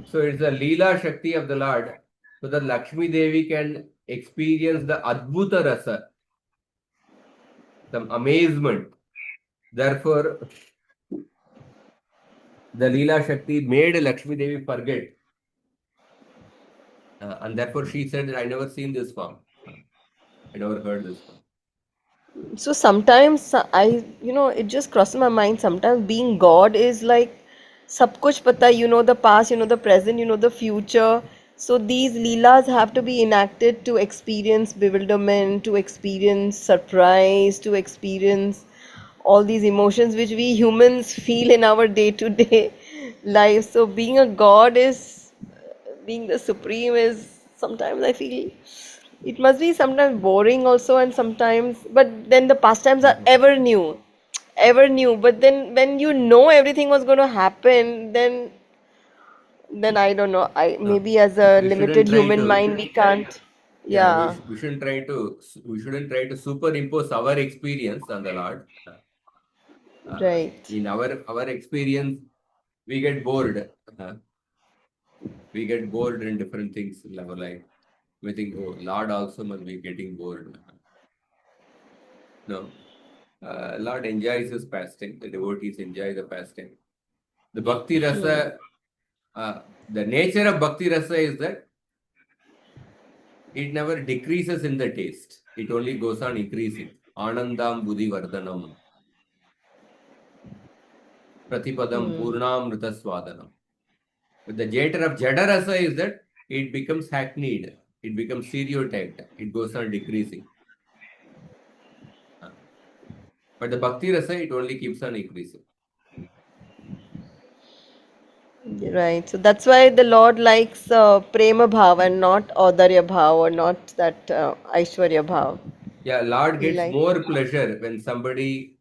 S1: So it's the Leela Shakti of the Lord, so that Lakshmi Devi can experience the Adbhuta Rasa, some amazement. Therefore, the Leela Shakti made Lakshmi Devi forget. And therefore she said that I never seen this form. I never heard this form.
S4: So sometimes it just crosses my mind. Sometimes being God is like, sab kuch pata, you know the past, you know the present, you know the future. So these leelas have to be enacted to experience bewilderment, to experience surprise, to experience all these emotions which we humans feel in our day-to-day life. So being a God is, being the supreme is, sometimes I feel it must be sometimes boring also, and sometimes, but then the pastimes are ever new. But then when you know everything was going to happen, then I don't know. I maybe as a
S1: We shouldn't
S4: limited
S1: try
S4: human
S1: to.
S4: mind we can't.
S1: Yeah,
S4: Yeah.
S1: we shouldn't try to. We shouldn't try to superimpose our experience on the Lord.
S4: Right.
S1: In our experience, we get bored. We get bored in different things in our life. We think, oh, Lord also must be getting bored. No, Lord enjoys his fasting. The devotees enjoy the fasting. The bhakti rasa, the nature of bhakti rasa is that it never decreases in the taste. It only goes on increasing. Anandam buddhi vardhanam. Pratipadam purnamrita swadanam. But the nature of jada rasa is that it becomes hackneyed. It becomes stereotyped. It goes on decreasing. But the bhakti rasa, it only keeps on increasing.
S4: Right. So that's why the Lord likes prema bhav and not audarya bhav, or not that aishwarya bhav.
S1: Yeah, Lord
S4: He
S1: gets
S4: likes.
S1: more pleasure when somebody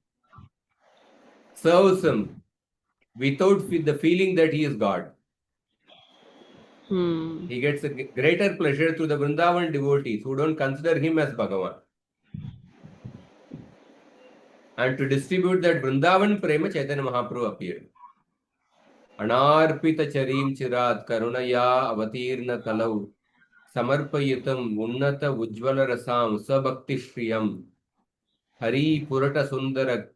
S1: serves him without the feeling that he is God. He gets a greater pleasure through the Vrindavan devotees who don't consider him as Bhagavan. And to distribute that Vrindavan prema, Chaitanya Mahaprabhu appeared. Anarpita charim chirat karunaya avatirna kalau samarpayitam unnata ujjvala rasam sabhakti shriyam hari purata sundara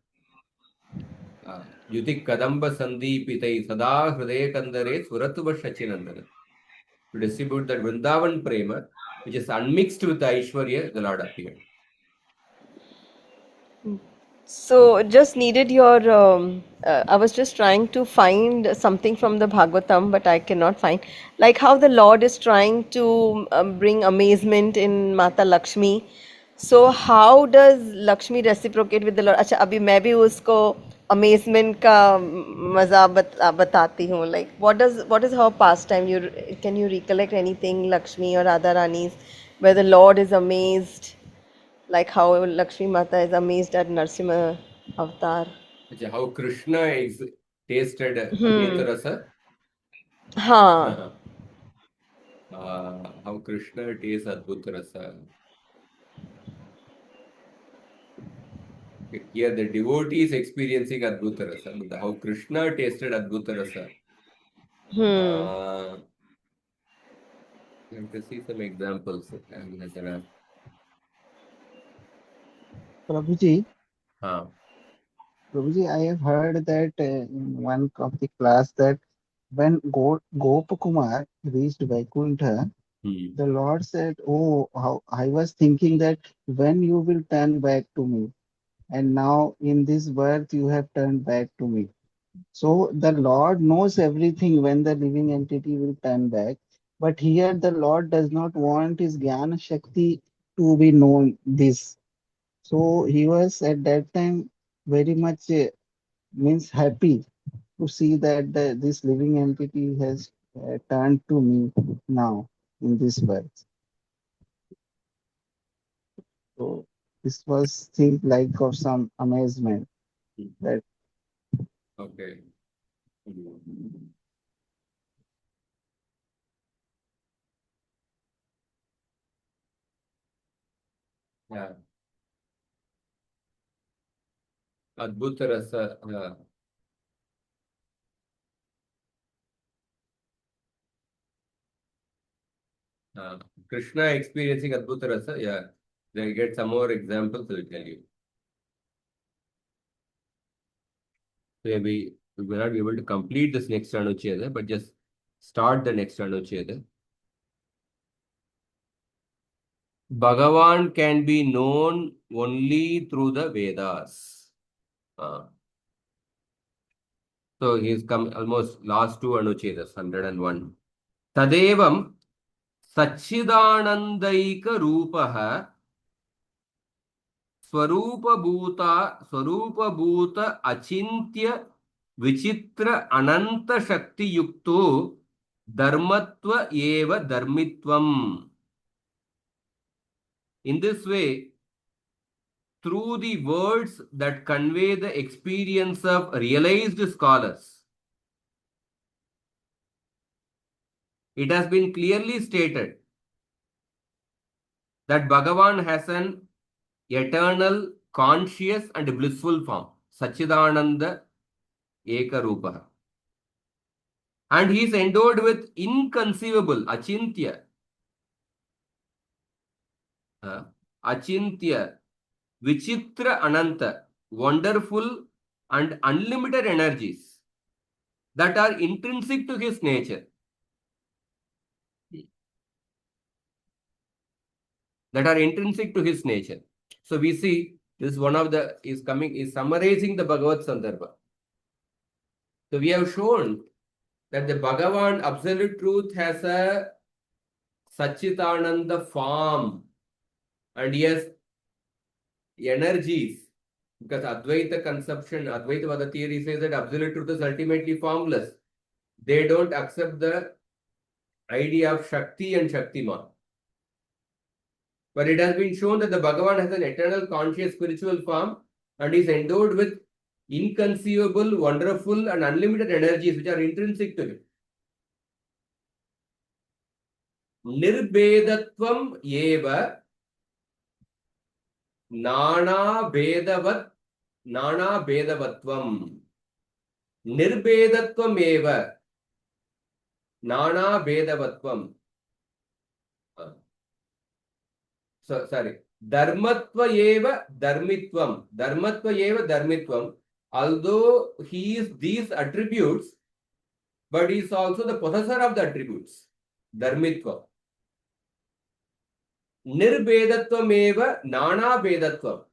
S1: yutik kadamba sandeepitai sada hridaya kandare suratva shachinandana. To distribute that Vrindavan prema, which is unmixed with Aishwarya, the Lord appeared.
S4: So just needed your. I was just trying to find something from the Bhagavatam, but I cannot find. Like how the Lord is trying to bring amazement in Mata Lakshmi. So how does Lakshmi reciprocate with the Lord? अच्छा अभी मैं भी उसको amazement का मजा बताती हूँ. Like what is her pastime? Can you recollect anything Lakshmi or Radha Rani's where the Lord is amazed? Like how Lakshmi Mata is amazed at Narsimha avatar.
S1: How Krishna is tasted
S4: Hmm.
S1: Rasa.
S4: हाँ.
S1: How Krishna tastes Adbhuta Rasa. Here the devotee is experiencing Adbhuta Rasa. But how Krishna tasted Adbhuta Rasa.
S4: Hmm.
S1: You have to see some examples.
S2: Prabhuji,
S1: Uh,
S2: Prabhuji, I have heard that in one of the class that when Gopakumar reached Vaikuntha, the Lord said, "Oh, how I was thinking that when you will turn back to me, and now in this birth you have turned back to me." So the Lord knows everything when the living entity will turn back. But here the Lord does not want his Jnana Shakti to be known this. So he was at that time very much means happy to see that this living entity has turned to me now in this birth. So this was thing like of some amazement that
S1: okay. Yeah. Adbhuta Rasa. Krishna experiencing Adbhuta Rasa. Yeah. Then get some more examples, I will tell you. Maybe we will not be able to complete this next anuccheda, but just start the next anuccheda. Bhagavan can be known only through the Vedas. So he's come almost last two anuchedas, 101. Tadevam Sachidanandaika Rupaha Swarupabhuta Achintya Vichitra Ananta Shakti Yukto Dharmatva Eva Dharmitvam. In this way, through the words that convey the experience of realized scholars, it has been clearly stated that Bhagavan has an eternal, conscious and blissful form, Sachidananda Ekarupa. And he is endowed with inconceivable, Achintya, Vichitra Ananta, wonderful and unlimited energies that are intrinsic to his nature. So we see this is one of the is summarizing the Bhagavat Sandarbha. So we have shown that the Bhagavan absolute truth has a Sachitananda form and he has energies. Because Advaita conception, Advaita Vada theory says that absolute truth is ultimately formless. They don't accept the idea of Shakti and Shaktiman. But it has been shown that the Bhagavan has an eternal conscious spiritual form and is endowed with inconceivable, wonderful and unlimited energies which are intrinsic to him. Nirbedatvam eva Nana Bedavatvam. Nirbedatvam eva Nana Bedavatvam. Sorry. Dharmatva eva Dharmitvam. Dharmatva eva Dharmitvam. Although he is these attributes, but he is also the possessor of the attributes. Dharmitva. Nirbedatvam eva Nana Bedatvam.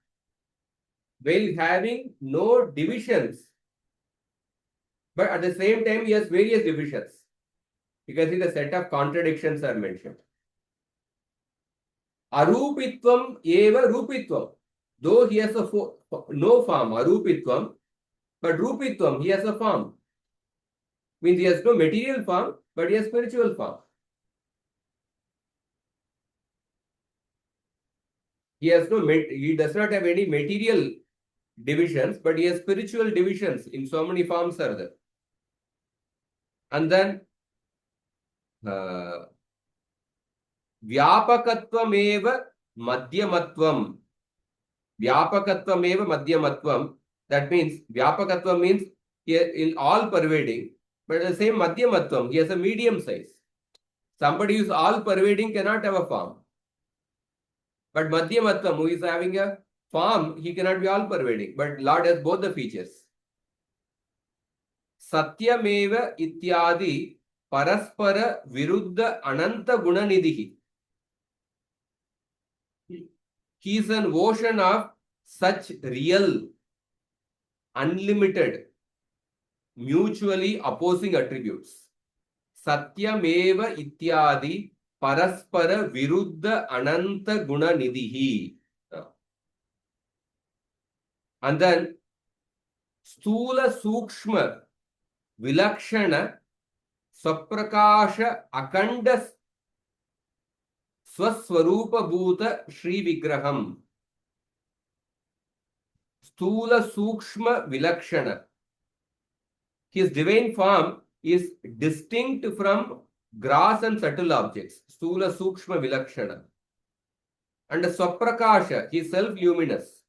S1: while having no divisions. But at the same time, he has various divisions. You can see the set of contradictions are mentioned. Arupitvam eva rupitvam. Though he has no form, arupitvam, but rupitvam, he has a form. Means he has no material form, but he has spiritual form. He does not have any material divisions, but he has spiritual divisions in so many forms are there. And then Vyapakatvam madhyamatvam. Vyapakatvam madhyamatvam. That means Vyapakatvam means he is all pervading, but the same madhyamatvam, he has a medium size. Somebody who is all pervading cannot have a form. But madhyamatvam, who is having a form, he cannot be all pervading. But Lord has both the features. Satyameva ityadi paraspara viruddha ananta gunanidhi. He is an ocean of such real, unlimited, mutually opposing attributes. Satyameva ityadi paraspara viruddha ananta gunanidhi. And then Stula Sukshma Vilakshana Swaprakasha Akanda Swaswarupa Bhuta Shri Vigraham. Stula Sukshma Vilakshana. His divine form is distinct from gross and subtle objects. Stula Sukshma Vilakshana. And Swaprakasha, he is self-luminous.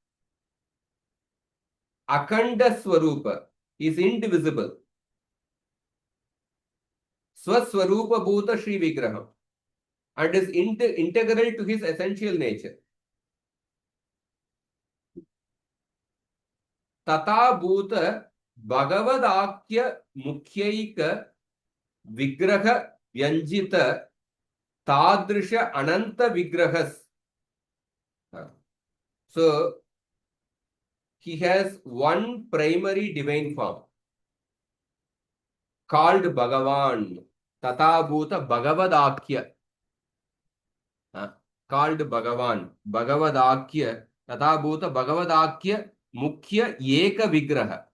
S1: Akanda Swarupa is indivisible. Swaswarupa Bhuta Shri Vigraham. And is integral to his essential nature. Tata Bhuta Bhagavadakya Mukhyayika Vigraha Vyanjita Tadrisha Ananta Vigrahas. So, he has one primary divine form called Bhagavan. Tata Bhuta Bhagavadakya. Called Bhagavan. Bhagavadakya. Tata Bhuta Bhagavadakya Mukhya Eka Vigraha.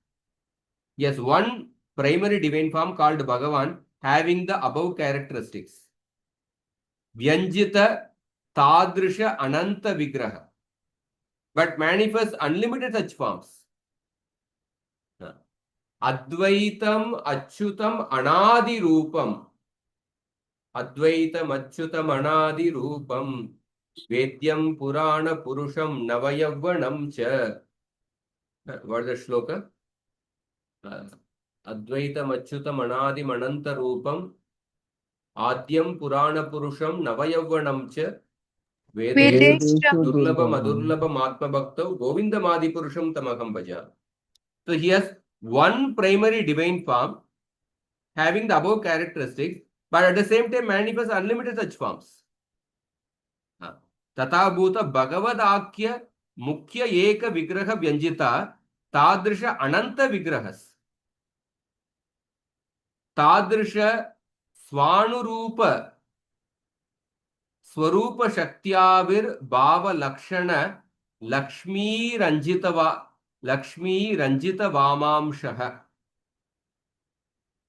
S1: He has one primary divine form called Bhagavan having the above characteristics. Vyanjita Tadrisha Ananta Vigraha. But manifests unlimited such forms. Advaitam Achyutam Anadi Rupam. Advaitam Achyutam Anadi Rupam. Vedyam Purana Purusham Navayavvanam Cha. What is the shloka? Advaitam Achyutam Anadi Mananta Rupam. Adyam Purana Purusham Navayavvanam Cha.
S3: Vedesha
S1: Durlabham Adurlabham Atma Bhaktav Govindam Adi Purusham Tamaham Bhaja. So he has one primary divine form having the above characteristics, but at the same time manifests unlimited such forms. Tata Bhuta Bhagavadakya Mukhya Eka Vigraha Vyanjita Tadrisha Ananta Vigrahas. Tadrisha Swanurupa Swarupa Shaktiyavir Bhava Lakshana Laxmi Ranjita Vamamshaha.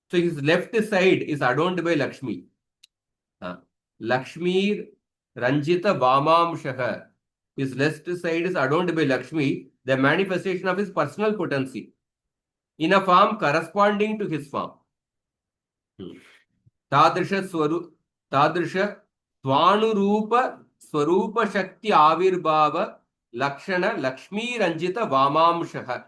S1: So his left side is adorned by Laxmi. Laxmi Ranjita Vamamshaha. His left side is adorned by Laxmi, the manifestation of his personal potency, in a form corresponding to his form. Tadrisha Swanurupa Swarupa Shakti Avirbhava Lakshana Laxmi Ranjita Vamamshaha.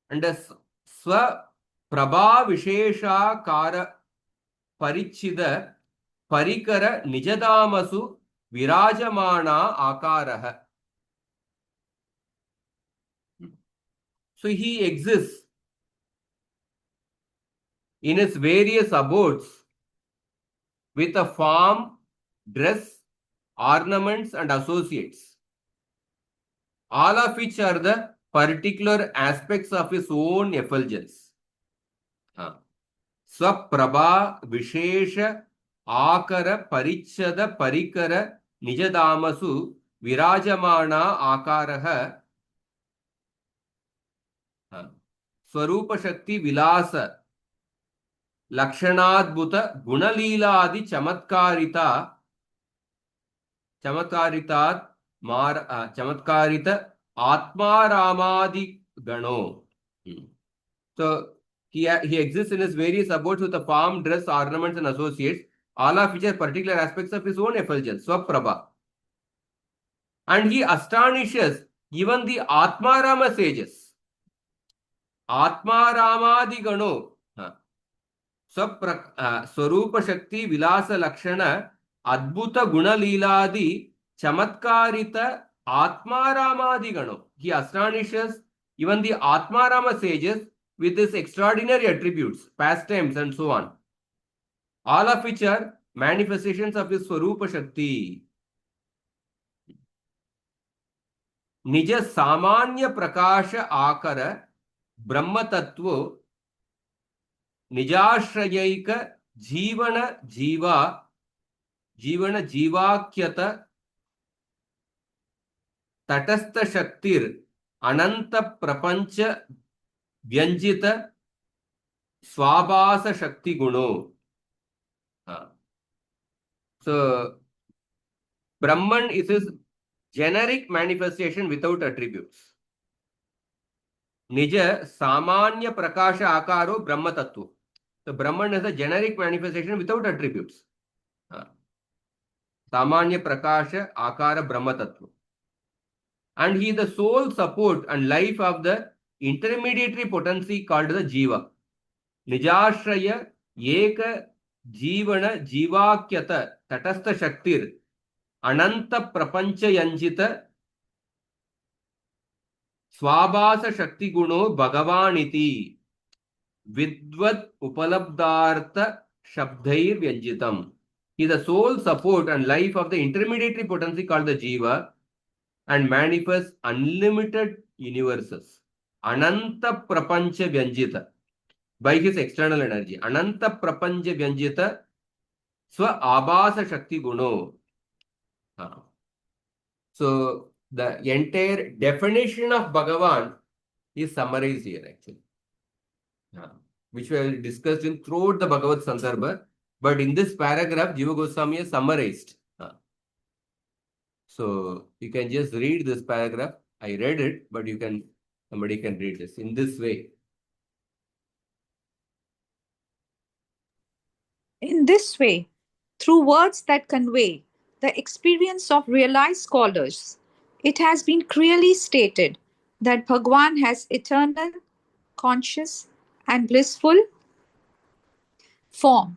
S1: And Swa Prabha Vishesha Kara Parichida Parikara Nijadamasu Virajamana Akaraha. So he exists in his various abodes with a form, dress, ornaments and associates. all of which are the particular aspects of his own effulgence. Swaprabha Vishesha Akara Parichada Parikara Nijadamasu Virajamana Akaraha Swarupa Shakti Vilasa Lakshanadbhuta Gunaliladi Chamatkarita Chamatkarita Atmaramadi Gano. So he exists in his various abodes with a form, dress, ornaments, and associates, all of which are particular aspects of his own effulgence, Swaprabha. And he astonishes even the Atmarama sages. Atmaramadi Gano. Swarupa Shakti Vilasa Lakshana Adbhuta Guna Leeladi Chamatkarita Atmaramadi Gano. He astonishes even the Atmarama sages with his extraordinary attributes, pastimes, and so on. All of which are manifestations of his Swarupa Shakti. Nija Samanya Prakasha Akara Brahma Tattva Nijashrayika Jivana Jivakyata Tatastha Shaktir Ananta Prapancha Vyanjita Swabhasa Shakti Guno. So, Brahman is his generic manifestation without attributes. Nija Samanya Prakasha Akaro Brahma Tattva. So, Brahman is a generic manifestation without attributes. Samanya Prakasha Akara Brahma Tattva. And he is the sole support and life of the intermediary potency called the Jiva. Nijashraya Eka Jivana Jivakyata Tatastha Shaktir Ananta Prapancha Yanjita Swabhasa Shakti Guno Bhagavaniti Vidvat Upalabdhartha Shabdair Vyanjitam. He is the sole support and life of the intermediary potency called the Jiva and manifests unlimited universes. Ananta Prapancha Vyanjita by his external energy. Ananta Prapancha Vyanjita Swa Abhasa Shakti Guno. So the entire definition of Bhagavan is summarized here actually. Which we have discussed in throughout the Bhagavat Sandarbha. But in this paragraph, Jiva Goswami has summarized. So you can just read this paragraph. I read it, but somebody can read this in this way.
S3: In this way, through words that convey the experience of realized scholars, it has been clearly stated that Bhagwan has eternal, conscious, and blissful form.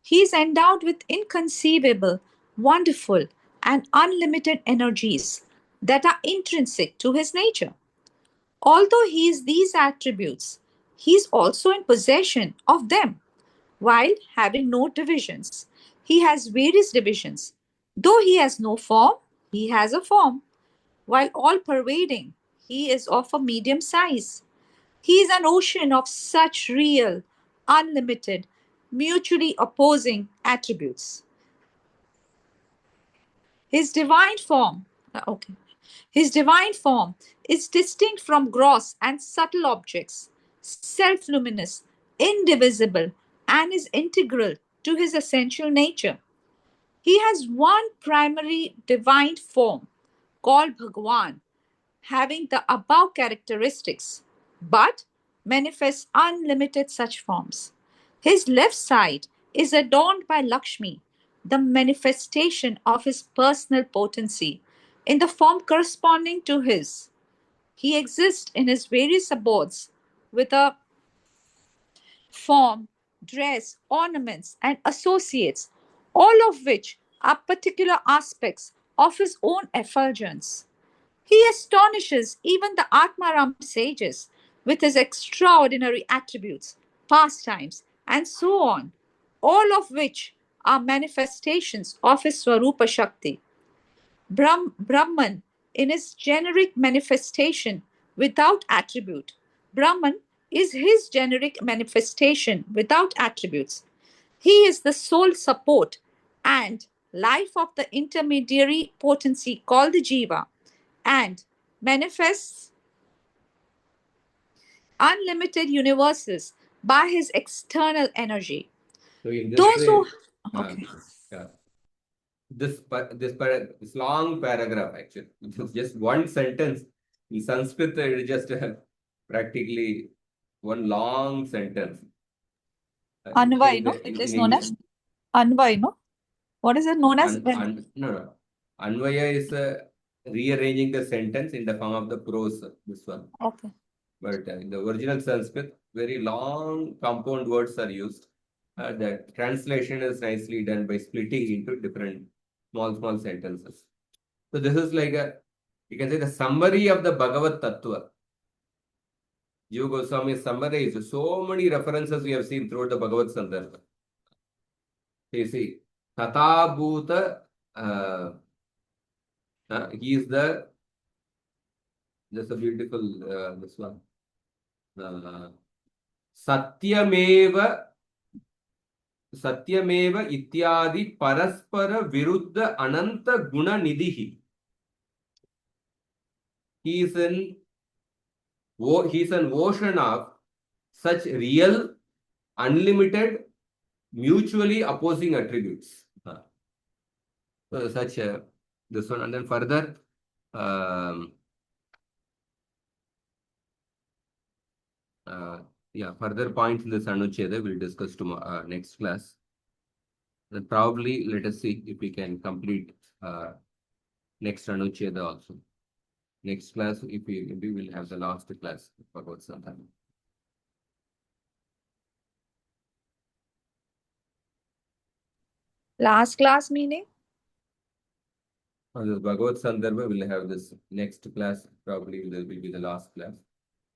S3: He is endowed with inconceivable, wonderful, and unlimited energies that are intrinsic to his nature. Although he is these attributes, he is also in possession of them, while having no divisions. He has various divisions. Though he has no form, he has a form. While all pervading, he is of a medium size. He is an ocean of such real, unlimited, mutually opposing attributes. His divine form, okay. His divine form is distinct from gross and subtle objects, self-luminous, indivisible, and is integral to his essential nature. He has one primary divine form called Bhagavan, having the above characteristics, but manifests unlimited such forms. His left side is adorned by Laxmi, the manifestation of his personal potency, in the form corresponding to his. He exists in his various abodes with a form, dress, ornaments, and associates, all of which are particular aspects of his own effulgence. He astonishes even the Atmaram sages with his extraordinary attributes, pastimes, and so on, all of which are manifestations of his Swarupa Shakti. Brahman in his generic manifestation without attribute. Brahman is his generic manifestation without attributes. He is the sole support and life of the intermediary potency called the Jiva and manifests unlimited universes by his external energy.
S1: So in this
S3: Those
S1: way,
S3: who okay.
S1: yeah, this long paragraph actually, which is just one sentence in Sanskrit, it is just practically one long sentence.
S3: Anvay, no? It is known as Anvay, no? What is it known as?
S1: No. Anvaya is rearranging the sentence in the form of the prose, this one.
S3: Okay.
S1: But in the original Sanskrit, very long compound words are used. The translation is nicely done by splitting into different small sentences. So this is like you can say the summary of the Bhagavat Tattva. Jiva Goswami summarized so many references we have seen throughout the Bhagavat Sandarbha. You see, Tata Bhuta, he is just a beautiful, this one. Satyameva ityadi paraspara viruddha ananta guna nidhi. He is an ocean of such real, unlimited, mutually opposing attributes. So such this one, and then further further points in this anuccheda we'll discuss tomorrow, next class. Then probably let us see if we can complete next anuccheda also. Next class, if we maybe we'll have the last class for about some time.
S3: Last class meaning?
S1: On the Bhagavat Sandarbha, we'll have this next class, probably will be the last class.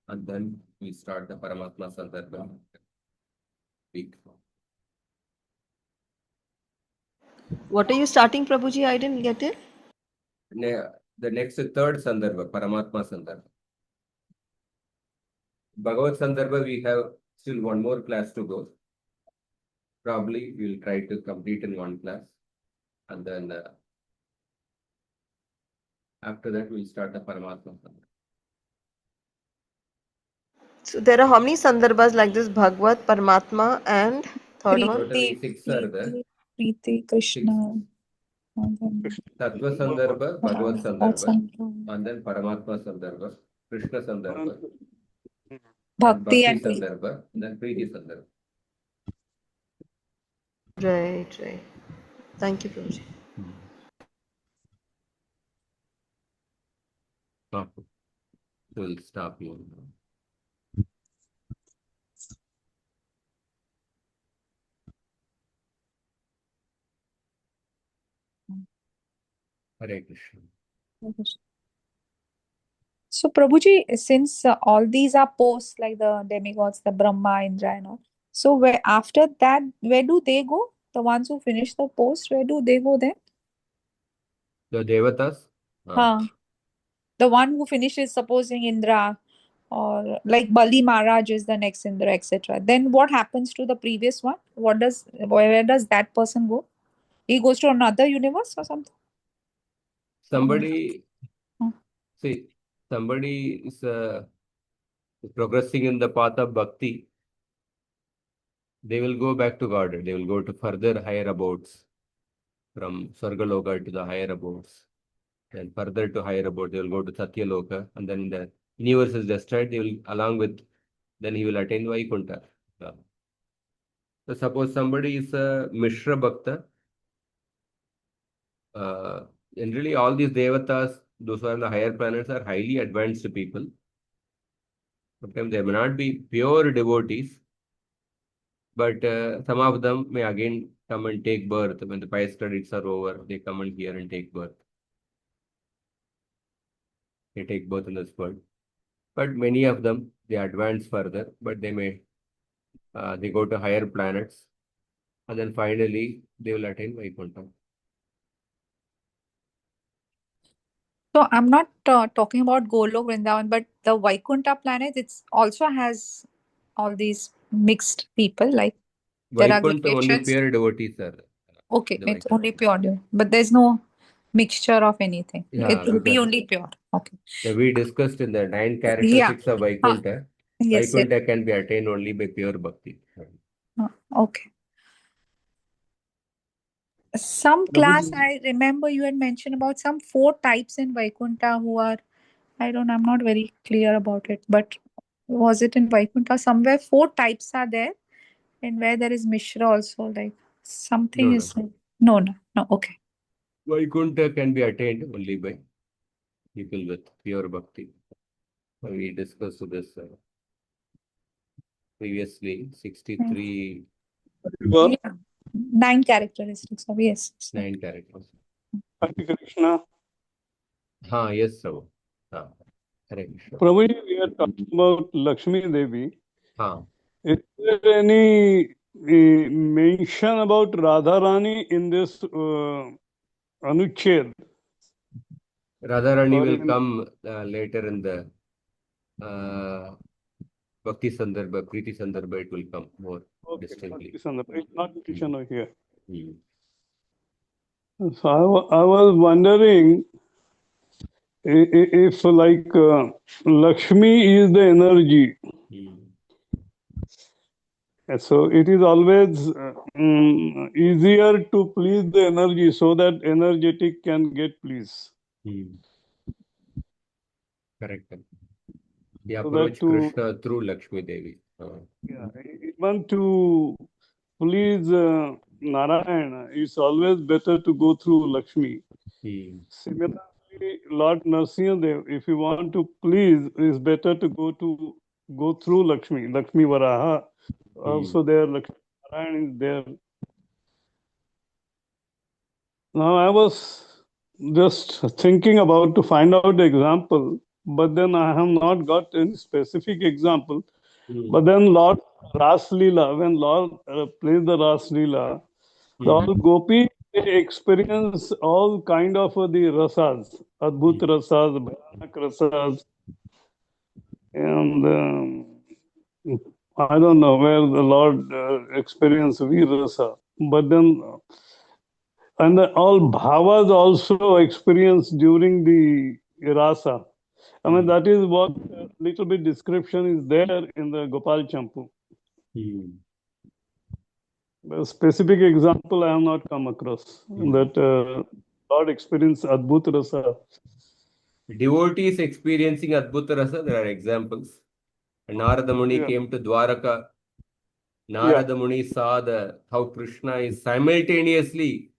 S1: And then we start the Paramatma Sandarbha week.
S4: What are you starting, Prabhuji? I didn't get it.
S1: The next third Sandarbha, Paramatma Sandarbha. Bhagavat Sandarbha, we have still one more class to go. Probably we'll try to complete in one class. And then after that, we'll start the Paramatma Sandarbha.
S4: So there are how many Sandarbhas like this? Bhagavad, Paramatma, and third one?
S1: Totally six are there.
S3: Preeti, Krishna.
S1: Tattva Sandarbha, Bhagavat Sandarbha, and then Paramatma Sandarbha, Krishna Sandarbha,
S3: Bhakti
S1: and
S3: and
S1: Bhakti Sandarbha, and then Preeti Sandarbha.
S4: Right. Thank you, Prabhuji.
S1: Okay. So we'll stop here. Hare Krishna.
S3: So, Prabhuji, since all these are posts like the demigods, the Brahma, Indra, and all, so where after that, where do they go? The ones who finish the post, where do they go then?
S1: The Devatas?
S3: The one who finishes, supposing Indra, or like Bali Maharaj is the next Indra, etc. Then what happens to the previous one? Where does that person go? He goes to another universe or something?
S1: Somebody,
S3: Hmm.
S1: see, somebody is progressing in the path of bhakti. They will go back to God. They will go to further higher abodes, from Swargaloka to the higher abodes. Then further to higher abode, they will go to Satya Loka, and then the universe is destroyed. They will, along with, then he will attain Vaikuntha. So suppose somebody is a Mishra Bhakta. Generally, all these devatas, those who are in the higher planets, are highly advanced people. Sometimes they may not be pure devotees, but some of them may again come and take birth. When the pious credits are over, they come and here and take birth. They take birth in this world. But many of them, they advance further, but they may, they go to higher planets, and then finally they will attain Vaikuntha.
S3: So I'm not talking about Golok Vrindavan, but the Vaikunta planet, it's also has all these mixed people. Like there are
S1: Vaikuntha only
S3: gradations.
S1: pure devotees are
S3: Okay,
S1: the
S3: it's
S1: Vaikuntha.
S3: only pure, but there's no mixture of anything. It
S1: Yeah,
S3: will be
S1: because
S3: only pure. Okay.
S1: we discussed in the 9
S3: Yeah.
S1: characteristics of
S3: Ah,
S1: Vaikuntha.
S3: yes, yes.
S1: Vaikuntha can be attained only by pure bhakti.
S3: Okay. Some class
S2: Prabhuji,
S3: I remember you had mentioned about some 4 types in Vaikunta who are, I'm not very clear about it, but was it in Vaikunta somewhere 4 types are there and where there is Mishra also, like something
S1: No, no.
S3: is, no, okay.
S1: Vaikuntha can be attained only by people with pure bhakti. We discussed this previously, 63,
S3: Yeah. 9 characteristics of, yes.
S1: 9 characters.
S5: Hare Krishna.
S1: Yes, sir. Hare Krishna.
S5: Prabhuji, we are talking about Lakshmi Devi.
S1: हाँ
S5: Is there any mention about Radharani in this anuccheda?
S1: Radharani
S5: Or
S1: will
S5: in,
S1: come later in the Bhakti Sandarbha, Preeti Sandarbha, it will come more
S5: okay,
S1: distinctly.
S5: it's not mentioned over here.
S1: Hmm.
S5: So I was wondering if like Lakshmi is the energy.
S1: Hmm.
S5: So it is always easier to please the energy so that energetic can get pleased.
S1: Hmm. Correct. He
S5: So that
S1: approached
S5: to
S1: Krishna through Lakshmi Devi.
S5: yeah, even to please Narayana, it's always better to go through Lakshmi.
S1: Hmm.
S5: Similarly, Lord Nrsimhadev, if you want to please, it's better to go through Lakshmi. Lakshmi Varaha, also there, Lakshmi Narayan is there. Now I was just thinking about to find out the example, but then I have not got any specific example.
S1: Hmm.
S5: But then Lord Ras Leela, when Lord plays the Ras Leela, the all gopis they experience all kind of the rasas, Adbhut rasas, Bhayanak rasas, and I don't know where the Lord experienced Vir rasa, but then and all bhavas also experienced during the rasa. I mean that is what little bit description is there in the Gopal Champu.
S1: Hmm.
S5: A specific example I have not come across that Lord experienced Adbhut Rasa.
S1: Devotees experiencing Adbhuta Rasa, there are examples. Narada Muni
S5: Yeah.
S1: came to Dwaraka.
S5: Yeah.
S1: Narada Muni saw how Krishna is simultaneously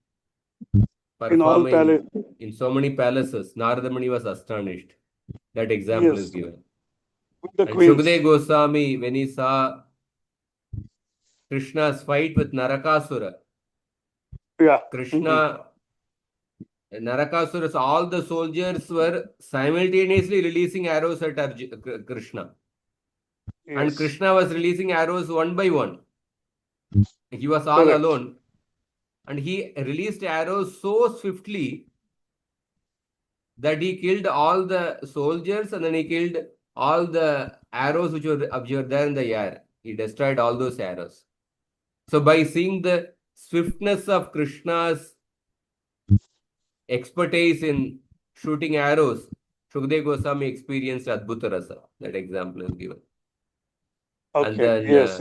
S5: In all
S1: performing
S5: palaces.
S1: in so many palaces. Narada Muni was astonished. That example is
S5: Yes.
S1: given.
S5: With the
S1: And
S5: queens.
S1: Shukdev Goswami, when he saw Krishna's fight with Narakasura,
S5: Yeah.
S1: Krishna, Narakasura's all the soldiers were simultaneously releasing arrows at Krishna. And
S5: Yes.
S1: Krishna was releasing arrows one by one. He was all
S5: Correct.
S1: alone. And he released arrows so swiftly that he killed all the soldiers and then he killed all the arrows which were there in the air. He destroyed all those arrows. So by seeing the swiftness of Krishna's expertise in shooting arrows, Shukdev Goswami experienced Adbhuta Rasa. That example is given. And
S5: Okay.
S1: then
S5: Yes.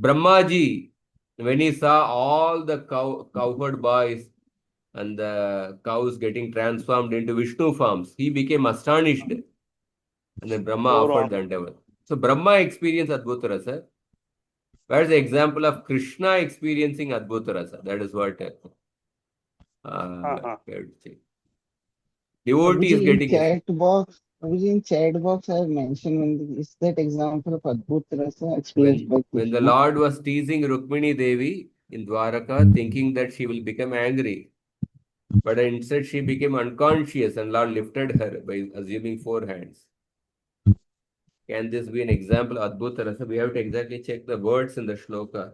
S1: Brahmaji, when he saw all the cowherd boys and the cows getting transformed into Vishnu forms, he became astonished. And then Brahma
S5: Go
S1: offered
S5: wrong.
S1: the endeavor. So Brahma experienced Adbhuta Rasa. Where's the example of Krishna experiencing Adbhuta Rasa? That is what we have to say. Devotee is
S2: Prabhuji, in
S1: getting it.
S2: chat box, Prabhuji, in chat box, I have mentioned is that example of Adbhut Rasa experienced by
S1: When the
S2: Krishna.
S1: Lord was teasing Rukmini Devi in Dwaraka, thinking that she will become angry, but instead she became unconscious and Lord lifted her by assuming 4 hands. Can this be an example of Adbhuta Rasa? We have to exactly check the words in the shloka,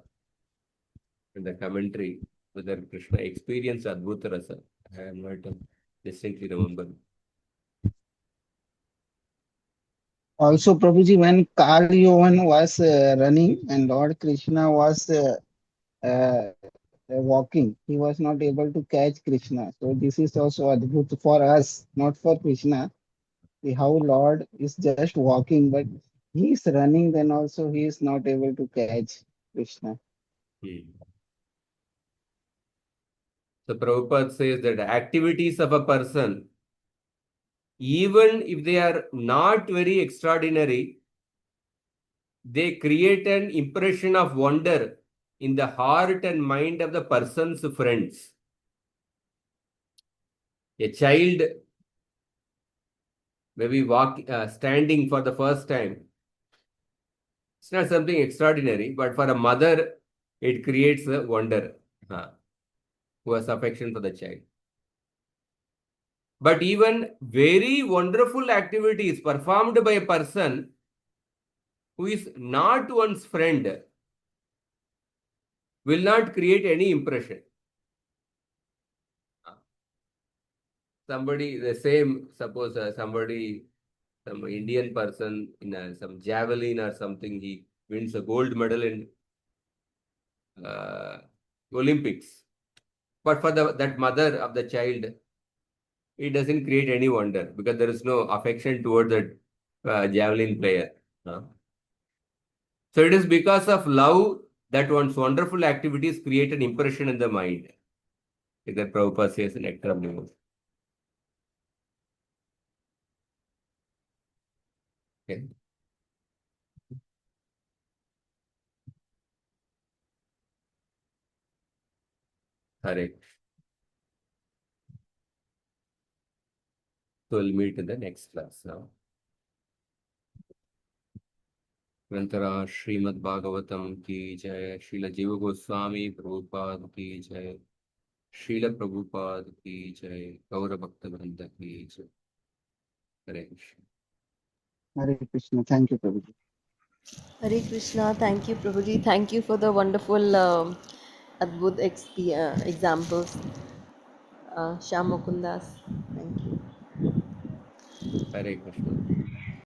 S1: in the commentary. whether Krishna experienced Adbhuta Rasa. I am not distinctly remember.
S2: Also, Prabhuji, when Kali Yuvan was running and Lord Krishna was walking, he was not able to catch Krishna. So this is also Adbhut for us, not for Krishna. See how Lord is just walking, but he is running, then also he is not able to catch Krishna.
S1: So Prabhupada says that activities of a person, even if they are not very extraordinary, they create an impression of wonder in the heart and mind of the person's friends. A child maybe standing for the first time. It's not something extraordinary, but for a mother, it creates a wonder, who has affection for the child. But even very wonderful activities performed by a person who is not one's friend will not create any impression. Somebody, the same, suppose somebody, some Indian person in some javelin or something, he wins a gold medal in Olympics. But for that mother of the child, it doesn't create any wonder because there is no affection toward that javelin player. So it is because of love that one's wonderful activities create an impression in the mind. Like that Prabhupada says in Nectar of News. Okay. Correct. So we'll meet in the next class now. Grantara Srimad Bhagavatam ki jai, Srila Jiva Goswami Prabhupada ki jai, Srila Prabhupada ki jai, Gaura Bhakta Vrinda ki jai. Hare Krishna.
S2: Hare Krishna. Thank you, Prabhuji.
S4: Hare Krishna. Thank you, Prabhuji. Thank you for the wonderful Adbhut examples. Shyam Mukundas. Thank you.
S1: Hare Krishna.